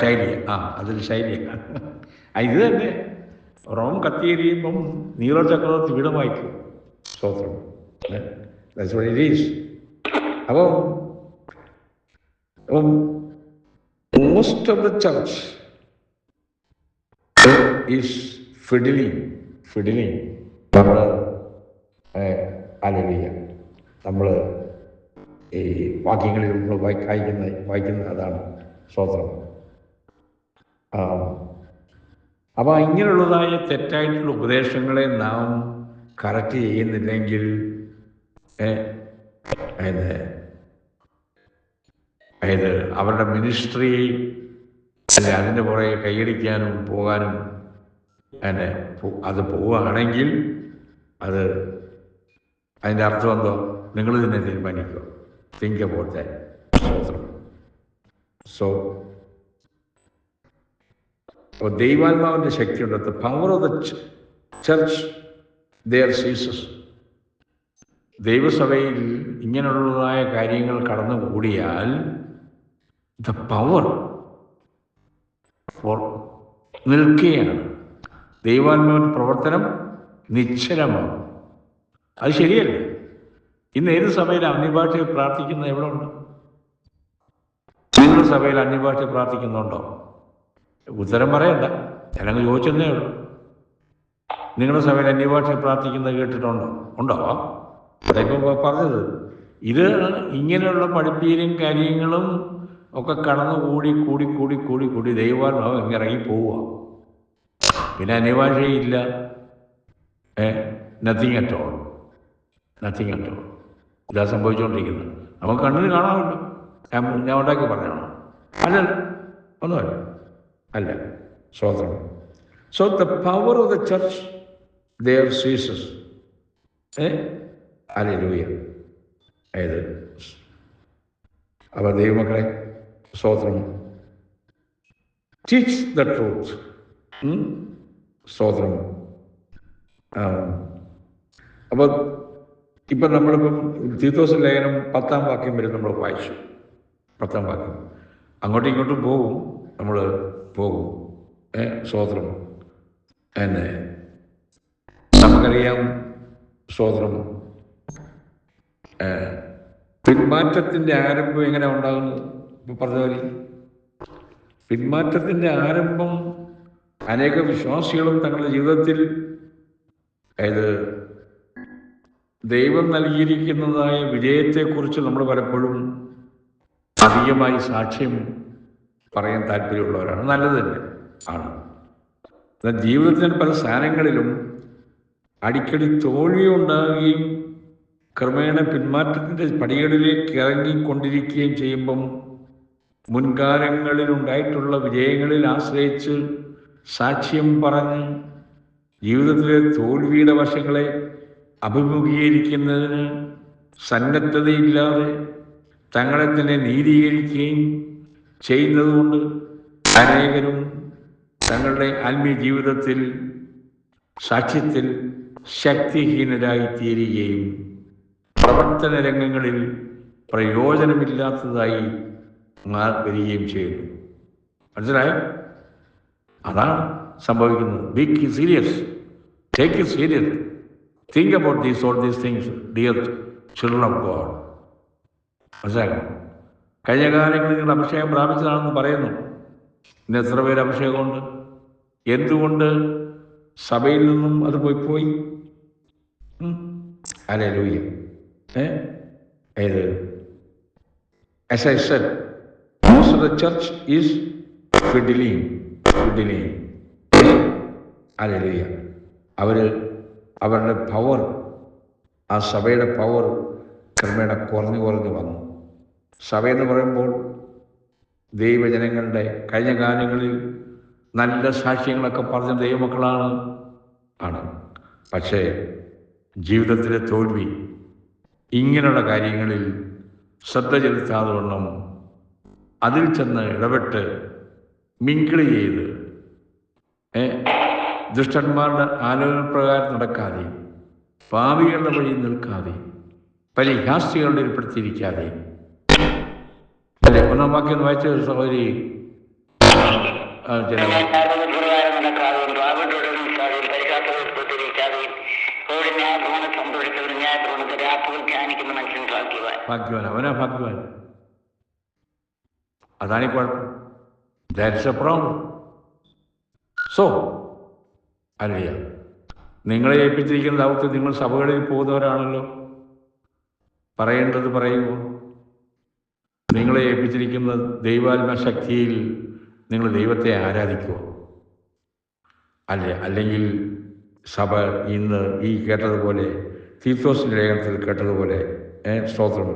ശൈലിയ, അതൊരു ശൈലിയാണ്. ഇത് തന്നെ റോം കത്തിയെരിയുമ്പം നീറോ ചക്രവർത്തി വീണ വായിക്കും. സ്വോത്രം. അപ്പം most of the church is fiddling. നമ്മൾ നമ്മൾ ഈ വാക്യങ്ങളിൽ നമ്മൾ വായിക്കുന്ന അതാണ് സ്വോത്രം. അപ്പോൾ ഇങ്ങനെയുള്ളതായ തെറ്റായിട്ടുള്ള ഉപദേശങ്ങളെ നാം കറക്റ്റ് ചെയ്യുന്നില്ലെങ്കിൽ അതായത് അവരുടെ മിനിസ്ട്രി അതിൻ്റെ പുറകെ കൈയടിക്കാനും പോകാനും അത് പോവുകയാണെങ്കിൽ അതിൻ്റെ അർത്ഥം എന്തോ, നിങ്ങൾ തന്നെ തീരുമാനിക്കുക. Think about that. സോ ദൈവാത്മാവിൻ്റെ ശക്തിയുണ്ട്. The power of the church there ceases. ദൈവസഭയിൽ ഇങ്ങനെയുള്ളതായ കാര്യങ്ങൾ കടന്നുകൂടിയാൽ ദ പവർ ഫോർ നിൽക്കുകയാണ്. ദൈവാത്മാവിൻ്റെ പ്രവർത്തനം നിശ്ചലമാകും. അത് ശരിയല്ല. ഇന്ന് ഏത് സഭയിൽ അന്യഭാഷയിൽ പ്രാർത്ഥിക്കുന്നത് എവിടെ ഉണ്ട്? നിങ്ങളുടെ സഭയിൽ അന്യഭാഷയിൽ പ്രാർത്ഥിക്കുന്നുണ്ടോ? ഉത്തരം പറയണ്ട, ഞാനങ്ങ് ചോദിച്ചെന്നേ ഉള്ളൂ. നിങ്ങളുടെ സഭയിൽ അന്യഭാഷയിൽ പ്രാർത്ഥിക്കുന്നത് കേട്ടിട്ടുണ്ടോ? ഉണ്ടോ? അതിപ്പോൾ പറഞ്ഞത് ഇത് ഇങ്ങനെയുള്ള പഠിപ്പീരും കാര്യങ്ങളും ഒക്കെ കടന്നുകൂടി കൂടി ദൈവാത്മാവ് ഇറങ്ങി പോവുക. പിന്നെ അന്യഭാഷയില്ല, നത്തിങ് അറ്റ് ഓൾ. ഇതാ സംഭവിച്ചുകൊണ്ടിരിക്കുന്നത്. നമുക്ക് കണ്ണിന് കാണാമല്ലോ. ഞാൻ ഉണ്ടാക്കി പറഞ്ഞാണോ? ഒന്നുമല്ല. സ്വോത്രം. So the power of the church there Jesus. Hallelujah. അപ്പോൾ ദൈവമക്കളെ, സ്വോത്രം, ടീച്ച് ദ ട്രൂത്ത്. സ്വോത്രം. അപ്പോൾ ഇപ്പം നമ്മളിപ്പം തീത്തോസ് ലേഖനം 10-ാം വാക്യം വരെ നമ്മൾ വായിച്ചു. 10-ാം വാക്യം അങ്ങോട്ടും ഇങ്ങോട്ടും നമ്മൾ പോകും. സ്വോത്രം. നമുക്കറിയാം സ്വോത്രം, പിന്മാറ്റത്തിൻ്റെ ആരംഭം എങ്ങനെ ഉണ്ടാകുന്നത്? ഇപ്പം പറഞ്ഞ പോലെ പിന്മാറ്റത്തിൻ്റെ ആരംഭം അനേക വിശ്വാസികളും തങ്ങളുടെ ജീവിതത്തിൽ ദൈവം നൽകിയിരിക്കുന്നതായ വിജയത്തെക്കുറിച്ച് നമ്മൾ പലപ്പോഴും അധികമായി സാക്ഷ്യം പറയാൻ താല്പര്യമുള്ളവരാണ്. നല്ലത് തന്നെ ആണ്. എന്നാൽ ജീവിതത്തിന് പല സ്ഥാനങ്ങളിലും അടിക്കടി തോൽവി ഉണ്ടാകുകയും ക്രമേണ പിന്മാറ്റത്തിൻ്റെ പടികളിലേക്ക് ഇറങ്ങിക്കൊണ്ടിരിക്കുകയും ചെയ്യുമ്പം മുൻകാലങ്ങളിലുണ്ടായിട്ടുള്ള വിജയങ്ങളിൽ ആശ്രയിച്ച് സാക്ഷ്യം പറഞ്ഞ് ജീവിതത്തിലെ തോൽവിയുടെ വശങ്ങളെ അഭിമുഖീകരിക്കുന്നതിന് സന്നദ്ധതയില്ലാതെ തങ്ങളെ തന്നെ നീതീകരിക്കുകയും ചെയ്യുന്നതുകൊണ്ട് അനേകരും തങ്ങളുടെ ആത്മീയ ജീവിതത്തിൽ സാക്ഷ്യത്തിൽ ശക്തിഹീനരായിത്തീരുകയും പ്രവർത്തന രംഗങ്ങളിൽ പ്രയോജനമില്ലാത്തതായി വരികയും ചെയ്യുന്നു. മനസ്സിലായോ? അതാണ് സംഭവിക്കുന്നത്. Be serious, take it serious, think about all these things dear children of God. മനസ്സിലാക്കണം. കഴിഞ്ഞ കാലങ്ങളിൽ നിങ്ങൾ അഭിഷേകം പ്രാപിച്ചതാണെന്ന് പറയുന്നു. ഇന്ന് എത്ര പേര് അഭിഷേകമുണ്ട്? എന്തുകൊണ്ട് സഭയിൽ നിന്നും അത് പോയി? Hallelujah. As I said, most of the church is fiddling. Hallelujah. അവരുടെ പവർ, ആ സഭയുടെ പവർ ക്രമേണ കുറഞ്ഞു വന്നു. സഭയെന്ന് പറയുമ്പോൾ ദൈവജനങ്ങളുടെ കഴിഞ്ഞ കാലങ്ങളിൽ നല്ല സാക്ഷ്യങ്ങളൊക്കെ പറഞ്ഞ ദൈവമക്കളാണ്. പക്ഷേ ജീവിതത്തിലെ തോൽവി ഇങ്ങനെയുള്ള കാര്യങ്ങളിൽ ശ്രദ്ധ ചെലുത്താതെ വണ്ണം അതിൽ ചെന്ന് ഇടപെട്ട് മിങ്കിള് ചെയ്ത് ദുഷ്ടന്മാരുടെ ആലോചനപ്രകാരം നടക്കാതെ, പാപികളുടെ വഴി നിൽക്കാതെ, പരിഹാസികളുടെ ഉൾപ്പെടുത്തിയിരിക്കാതെ. അല്ലെ, ഒന്നാം വാക്യം വായിച്ച സഹോദരി ഭാഗ്യവാൻ, അവനാ ഭാഗ്യവാൻ. അതാണ് ഈ കുഴപ്പം. That's A problem. സോ അല്ലയ്യ, നിങ്ങളെ ഏൽപ്പിച്ചിരിക്കുന്ന ദൗത്യം, നിങ്ങൾ സഭകളിൽ പോകുന്നവരാണല്ലോ, പറയേണ്ടത് പറയുമോ? നിങ്ങളെ ഏൽപ്പിച്ചിരിക്കുന്ന ദൈവാത്മ ശക്തിയിൽ നിങ്ങൾ ദൈവത്തെ ആരാധിക്കുമോ? അല്ലെങ്കിൽ സഭ ഇന്ന് ഈ കേട്ടതുപോലെ, തീത്തോസിൻ്റെ ലേഖനത്തിൽ കേട്ടതുപോലെ, സ്തോത്രം,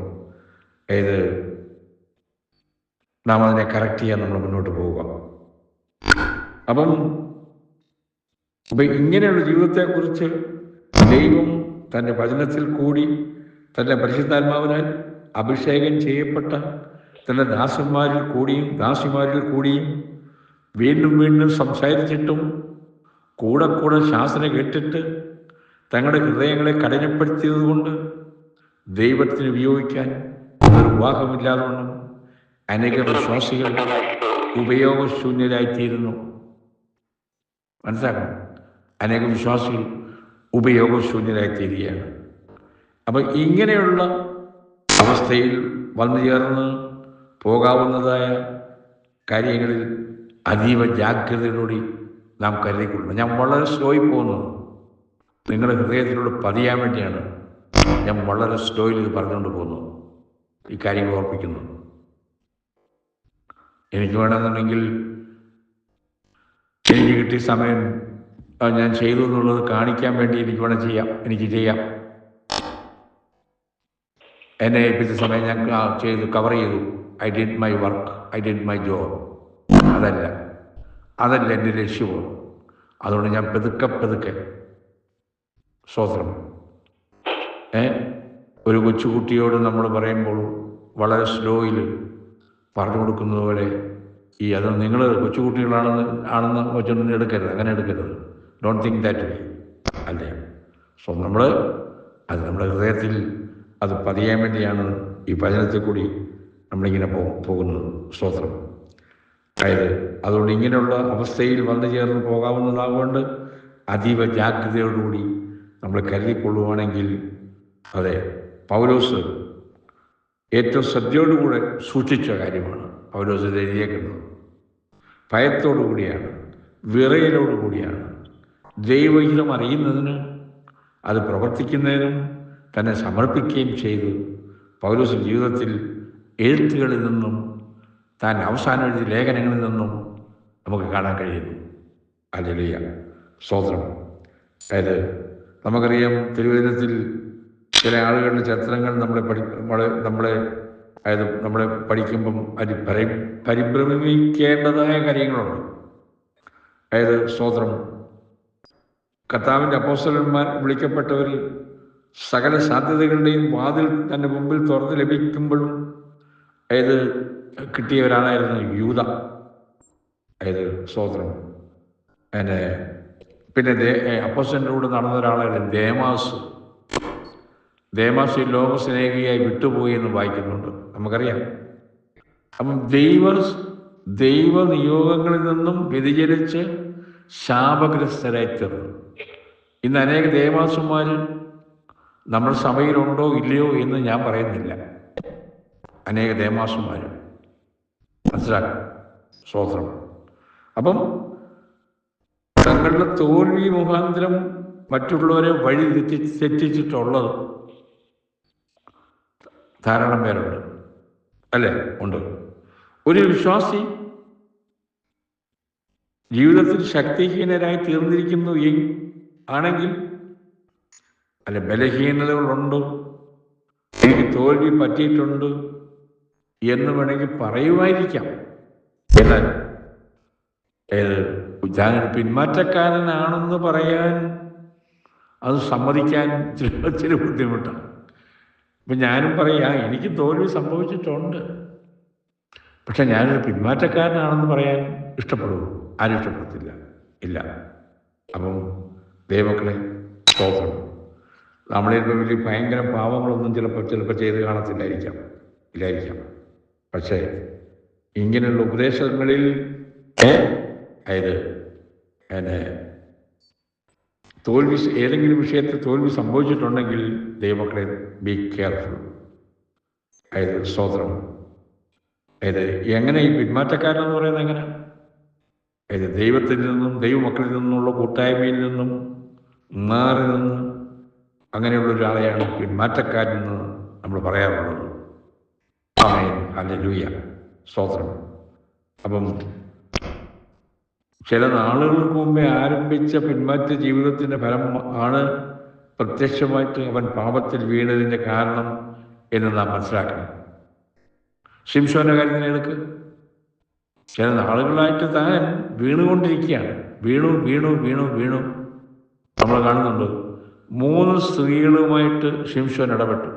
നാം അതിനെ കറക്റ്റ് ചെയ്യാൻ നമ്മൾ മുന്നോട്ട് പോവുക. അപ്പം ഇങ്ങനെയുള്ള ജീവിതത്തെക്കുറിച്ച് ദൈവം തൻ്റെ വചനത്തിൽ കൂടി, തൻ്റെ പരിശുദ്ധാത്മാവിനാൽ അഭിഷേകം ചെയ്യപ്പെട്ട തൻ്റെ ദാസന്മാരിൽ കൂടിയും വീണ്ടും സംസാരിച്ചിട്ടും കൂടെ ശാസന കേട്ടിട്ട് തങ്ങളുടെ ഹൃദയങ്ങളെ കഠിനപ്പെടുത്തിയതുകൊണ്ട് ദൈവത്തിന് ഉപയോഗിക്കാൻ നിർവാഹമില്ലാതെ വണ്ണം അനേകം വിശ്വാസികൾ ഉപയോഗശൂന്യരായിത്തീരുന്നു. മനസ്സിലാക്കണം. അനേകം വിശ്വാസികൾ ഉപയോഗശൂന്യരായിത്തീരുകയാണ്. അപ്പം ഇങ്ങനെയുള്ള അവസ്ഥയിൽ വന്നു ചേർന്ന് പോകാവുന്നതായ കാര്യങ്ങളിൽ അതീവ ജാഗ്രതയോടെ നാം കരുതിക്കൊള്ളണം. ഞാൻ വളരെ സ്ലോയിൽ പോകുന്നത് നിങ്ങളുടെ ഹൃദയത്തിലൂടെ പതിയാൻ വേണ്ടിയാണ്. ഞാൻ വളരെ സ്ലോയിൽ ഇത് പറഞ്ഞുകൊണ്ട് പോകുന്നു, ഈ കാര്യങ്ങൾ ഓർപ്പിക്കുന്നു. എനിക്ക് വേണമെന്നുണ്ടെങ്കിൽ എനിക്ക് കിട്ടിയ സമയം ഞാൻ ചെയ്തു എന്നുള്ളത് കാണിക്കാൻ വേണ്ടി എനിക്ക് ചെയ്യാം. എന്നെ ഏൽപ്പിച്ച സമയം ഞാൻ കവർ ചെയ്തു. I did my work, I did my job. അതല്ല എൻ്റെ ലക്ഷ്യവും. അതുകൊണ്ട് ഞാൻ പെതുക്കെ സ്തോത്രം, ഒരു കൊച്ചുകുട്ടിയോട് നമ്മൾ പറയുമ്പോൾ വളരെ സ്ലോയിൽ പറഞ്ഞു കൊടുക്കുന്നത് പോലെ അത് നിങ്ങൾ കൊച്ചുകുട്ടികളാണെന്ന് വെച്ചൊന്നും അങ്ങനെ എടുക്കരുത്. Don't think that way. അല്ലേ? സോ നമ്മുടെ ഹൃദയത്തിൽ അത് പതിയാൻ വേണ്ടിയാണ് ഈ വചനത്തിൽ കൂടി നമ്മളിങ്ങനെ പോകുന്നത്. സ്തോത്രം. അതുകൊണ്ട് ഇങ്ങനെയുള്ള അവസ്ഥയിൽ വന്നു ചേർന്ന് പോകാവുന്നതാകൊണ്ട് അതീവ ജാഗ്രതയോടുകൂടി നമ്മൾ കരുതിക്കൊള്ളുവാണെങ്കിൽ, അതെ, പൗലോസ് ഏറ്റവും ശ്രദ്ധയോടുകൂടെ സൂക്ഷിച്ച കാര്യമാണ് പൗലോസ് എഴുതിയേക്കുന്നത്. ഭയത്തോടുകൂടിയാണ്, വിറയലോടുകൂടിയാണ്. ദൈവഹിതം അറിയുന്നതിന്, അത് പ്രവർത്തിക്കുന്നതിനും തന്നെ സമർപ്പിക്കുകയും ചെയ്ത് പൗലോസ് ജീവിതത്തിൽ എഴുത്തുകളിൽ നിന്നും താൻ അവസാനം എഴുതിയ ലേഖനങ്ങളിൽ നിന്നും നമുക്ക് കാണാൻ കഴിയുന്നു. ഹല്ലേലൂയ, സ്തോത്രം. അതായത് നമുക്കറിയാം, തിരുവചനത്തിൽ ചില ആളുകളുടെ ചരിത്രങ്ങൾ നമ്മളെ പഠിക്കുമ്പം അത് പരിഭ്രമിക്കേണ്ടതായ കാര്യങ്ങളുണ്ട്. അതായത് സ്തോത്രം, കർത്താവിൻ്റെ അപ്പോസ്തലന്മാർ വിളിക്കപ്പെട്ടവർ സകല സാധ്യതകളുടെയും വാതിൽ തൻ്റെ മുമ്പിൽ തുറന്ന് ലഭിക്കുമ്പോഴും അതായത് കിട്ടിയ ഒരാളായിരുന്നു യൂദ. അതായത് സ്തോത്രം, പിന്നെ അപ്പോസ്തലൻ്റെ കൂടെ നടന്ന ഒരാളായിരുന്നു ദേമാസ് ഈ ലോകസ്നേഹിയായി വിട്ടുപോയി എന്ന് വായിക്കുന്നുണ്ട്, നമുക്കറിയാം. അപ്പം ദൈവ നിയോഗങ്ങളിൽ നിന്നും വ്യതിചലിച്ച് ശാപഗ്രസ്തരായി തീർന്നു. ഇന്ന് അനേക ദേവാസുമാർ നമ്മുടെ സഭയിലുണ്ടോ ഇല്ലയോ എന്ന് ഞാൻ പറയുന്നില്ല. അനേക ദേവാസുമാർ മനസ്സിലാക്കാം, സ്തോത്രം. അപ്പം തങ്ങളുടെ തോൽവി മുഖാന്തരം മറ്റുള്ളവരെ വഴി തെറ്റിച്ചിട്ടുള്ളത് ധാരാളം പേരുണ്ട്, അല്ലേ? ഉണ്ട്. ഒരു വിശ്വാസി ജീവിതത്തിൽ ശക്തിഹീനരായി തീർന്നിരിക്കുന്നു ആണെങ്കിൽ, അല്ല, ബലഹീനതകളുണ്ട്, എനിക്ക് തോൽവി പറ്റിയിട്ടുണ്ട് എന്ന് വേണമെങ്കിൽ പറയുമായിരിക്കാം. എന്നാൽ ഞാനൊരു പിന്മാറ്റക്കാരനാണെന്ന് പറയാൻ, അത് സമ്മതിക്കാൻ ചില ബുദ്ധിമുട്ടാണ്. ഇപ്പം ഞാനും പറയാം, എനിക്ക് തോൽവി സംഭവിച്ചിട്ടുണ്ട്, പക്ഷെ ഞാനൊരു പിന്മാറ്റക്കാരനാണെന്ന് പറയാൻ ഇഷ്ടപ്പെടുമോ? ആരും ഇഷ്ടപ്പെടത്തില്ല, ഇല്ല. അപ്പം ദൈവമക്കളെ, സ്തോത്രം, നമ്മളിപ്പോൾ വലിയ ഭയങ്കര പാവങ്ങളൊന്നും ചിലപ്പോൾ ചെയ്ത് ഇല്ലായിരിക്കാം. പക്ഷേ ഇങ്ങനെയുള്ള ഉപദേശങ്ങളിൽ അതായത് ഏതെങ്കിലും വിഷയത്തിൽ തോൽവി സംഭവിച്ചിട്ടുണ്ടെങ്കിൽ ദൈവമക്കളെ, ബി കെയർഫുൾ. അതായത് സ്തോത്രം, അതായത് എങ്ങനെ ഈ പിന്മാറ്റക്കാരെന്ന് പറയുന്നത് എങ്ങനെ? അതായത് ദൈവത്തിൽ നിന്നും ദൈവമക്കളിൽ നിന്നുള്ള കൂട്ടായ്മയിൽ നിന്നും മാറി നിന്ന് അങ്ങനെയുള്ള ഒരാളെയാണ് പിന്മാറ്റക്കാരെന്ന് നമ്മൾ പറയാറുള്ളത്. ആമേൻ, ഹല്ലേലൂയ, സ്തോത്രം. അപ്പം ചില നാളുകൾക്ക് മുമ്പേ ആരംഭിച്ച പിന്മാറ്റ ജീവിതത്തിൻ്റെ ഫലം ആണ് പ്രത്യക്ഷമായിട്ട് അവൻ പാപത്തിൽ വീണതിൻ്റെ കാരണം എന്ന് നാം മനസ്സിലാക്കണം. ശിംശോന്റെ കാര്യത്തിന് എടുക്ക്. ചില നാളുകളായിട്ട് താൻ വീണുകൊണ്ടിരിക്കുകയാണ്. വീണു നമ്മൾ കാണുന്നുണ്ട്. 3 സ്ത്രീകളുമായിട്ട് ശിംശോൻ ഇടപെട്ടു.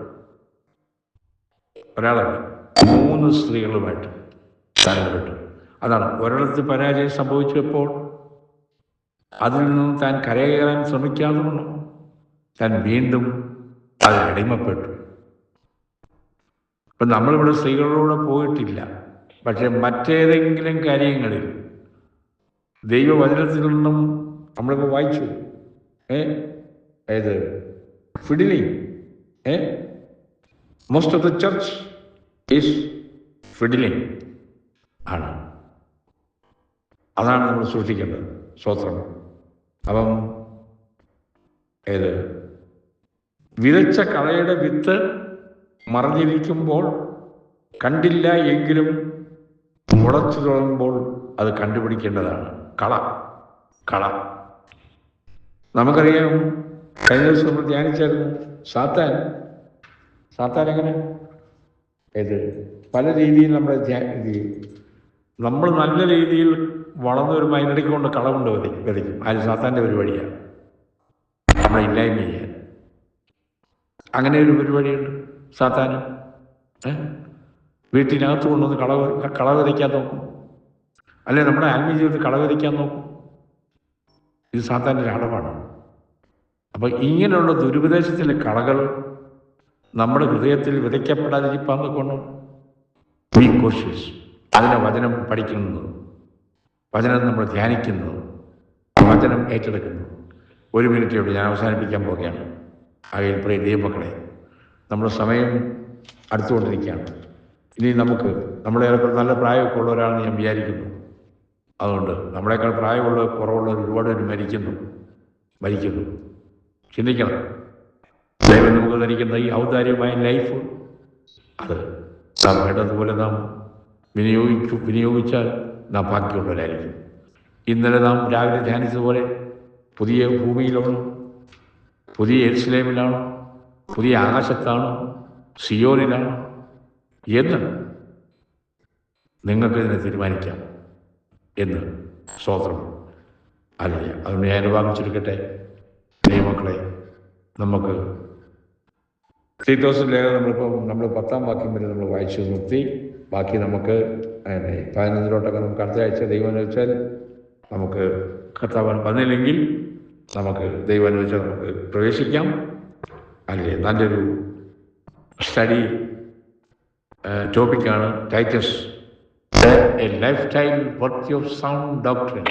ഒരാളല്ല, 3 സ്ത്രീകളുമായിട്ട് താൻ ഇടപെട്ടു. അതാണ് ഒരിടത്ത് പരാജയം സംഭവിച്ചപ്പോൾ അതിൽ നിന്നും താൻ കരകയറാൻ ശ്രമിക്കാതെ വന്നു. താൻ വീണ്ടും അതിനടിമപ്പെട്ടു. ഇപ്പം നമ്മളിവിടെ സ്ത്രീകളോട് പോയിട്ടില്ല, പക്ഷെ മറ്റേതെങ്കിലും കാര്യങ്ങളിൽ ദൈവവചനത്തിൽ നിന്നും നമ്മളിപ്പോൾ വായിച്ചു, അതായത് fiddling, most of the church is fiddling ആണ്. അതാണ് നമ്മൾ സൂക്ഷിക്കേണ്ടത്, സ്തോത്രം. അപ്പം വിതച്ച കളയുടെ വിത്ത് മറഞ്ഞിരിക്കുമ്പോൾ കണ്ടില്ല എങ്കിലും മുളച്ചു തുടങ്ങുമ്പോൾ അത് കണ്ടുപിടിക്കേണ്ടതാണ്. കള നമുക്കറിയാം. കഴിഞ്ഞ ദിവസം നമ്മൾ ധ്യാനിച്ചായിരുന്നു. സാത്താൻ എങ്ങനെ പല രീതിയിൽ നമ്മൾ നല്ല രീതിയിൽ വളർന്നു വരുമ്പോൾ അതിനിടയ്ക്ക് കൊണ്ട് കളവുണ്ട് വിതയ്ക്കും. അത് സാത്താൻ്റെ പരിപാടിയാണ്, നമ്മളെ ഇല്ലായ്മ ചെയ്യാൻ. അങ്ങനെ ഒരു പരിപാടിയുണ്ട് സാത്താന്. വീട്ടിനകത്ത് കൊണ്ടുവന്ന് കള വിതയ്ക്കാൻ നോക്കും, അല്ലെ നമ്മുടെ ആത്മീയ ജീവിതത്തിൽ കള വിതയ്ക്കാൻ നോക്കും. ഇത് സാത്താൻ്റെ ഒരു അടവാണ്. അപ്പം ഇങ്ങനെയുള്ള ദുരുപദേശത്തിലെ കളകൾ നമ്മുടെ ഹൃദയത്തിൽ വിതയ്ക്കപ്പെടാതിരിക്കാൻ കൊണ്ടും ബി കോഷ്യസ്. അതിനെ വചനം പഠിക്കുന്നത്, വചനം നമ്മൾ ധ്യാനിക്കുന്നത്, വചനം ഏറ്റെടുക്കുന്നു. 1 മിനിറ്റോട് ഞാൻ അവസാനിപ്പിക്കാൻ പോവുകയാണ്. ആകെ പ്രിയ ദൈവമക്കളെ, നമ്മുടെ സമയം അടുത്തുകൊണ്ടിരിക്കുകയാണ്. ഇനി നമ്മളേറെ നല്ല പ്രായമൊക്കെ ഉള്ള ഒരാളെന്ന് ഞാൻ വിചാരിക്കുന്നു. അതുകൊണ്ട് നമ്മളെക്കാൾ പ്രായമുള്ള കുറവുള്ളവർ ഒരുപാട് പേര് മരിക്കുന്നു. ചിന്തിക്കണം. ദൈവം നമുക്ക് ധരിക്കുന്ന ഈ ഔദാര്യമായ ലൈഫ്, അത് നാം വേണ്ടതുപോലെ നാം വിനിയോഗിച്ചാൽ നാം ബാക്കിയുള്ളവരായിരിക്കും. ഇന്നലെ നാം രാവിലെ ധ്യാനിച്ചതുപോലെ പുതിയ ഭൂമിയിലാണോ, പുതിയ യെരുശലേമിലാണോ, പുതിയ ആകാശത്താണോ, സിയോനിലാണോ എന്ന് നിങ്ങൾക്കിതിനെ തീരുമാനിക്കാം എന്ന് സ്തോത്രം. അല്ലേ? അതുകൊണ്ട് ഞാൻ വാങ്ങിച്ചെടുക്കട്ടെ ദൈവമക്കളെ. നമുക്ക് തീത്തോസിൻ്റെ ലേഖനം നമ്മൾ 10-ാം വാക്യം വരെ നമ്മൾ വായിച്ചു നിർത്തി. ബാക്കി നമുക്ക് 15-ലോട്ടൊക്കെ നമുക്ക് അടുത്ത ആഴ്ച ദൈവം അനുവദിച്ചാൽ, നമുക്ക് കർത്താവ് വന്നില്ലെങ്കിൽ നമുക്ക് ദൈവം അനുവദിച്ചാൽ നമുക്ക് പ്രവേശിക്കാം. അല്ലേ? നല്ലൊരു സ്റ്റഡി ടോപ്പിക്കാണ് Titus, a lifestyle worthy of sound doctrine.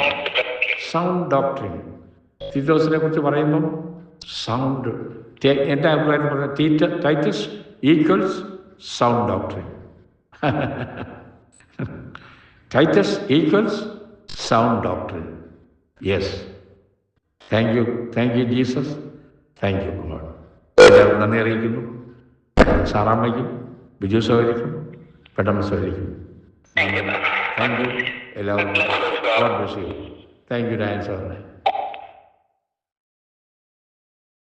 Sound doctrine തീത്തോസിനെ കുറിച്ച് പറയുമ്പം സൗണ്ട്, എൻ്റെ അഭിപ്രായത്തിൽ പറഞ്ഞ Titus equals sound doctrine. Titus equals sound doctrine. Yes, thank you Jesus, thank you God. എല്ലാവർക്കും നന്ദി അറിയിക്കുന്നു. സാറാമ്മയ്ക്കും ബിജു സഹോദരിക്കും പെട്ടെന്ന് സഹോദരിക്കും താങ്ക് യു. എല്ലാവർക്കും God bless you. Thank you Dayan സാറിനെ.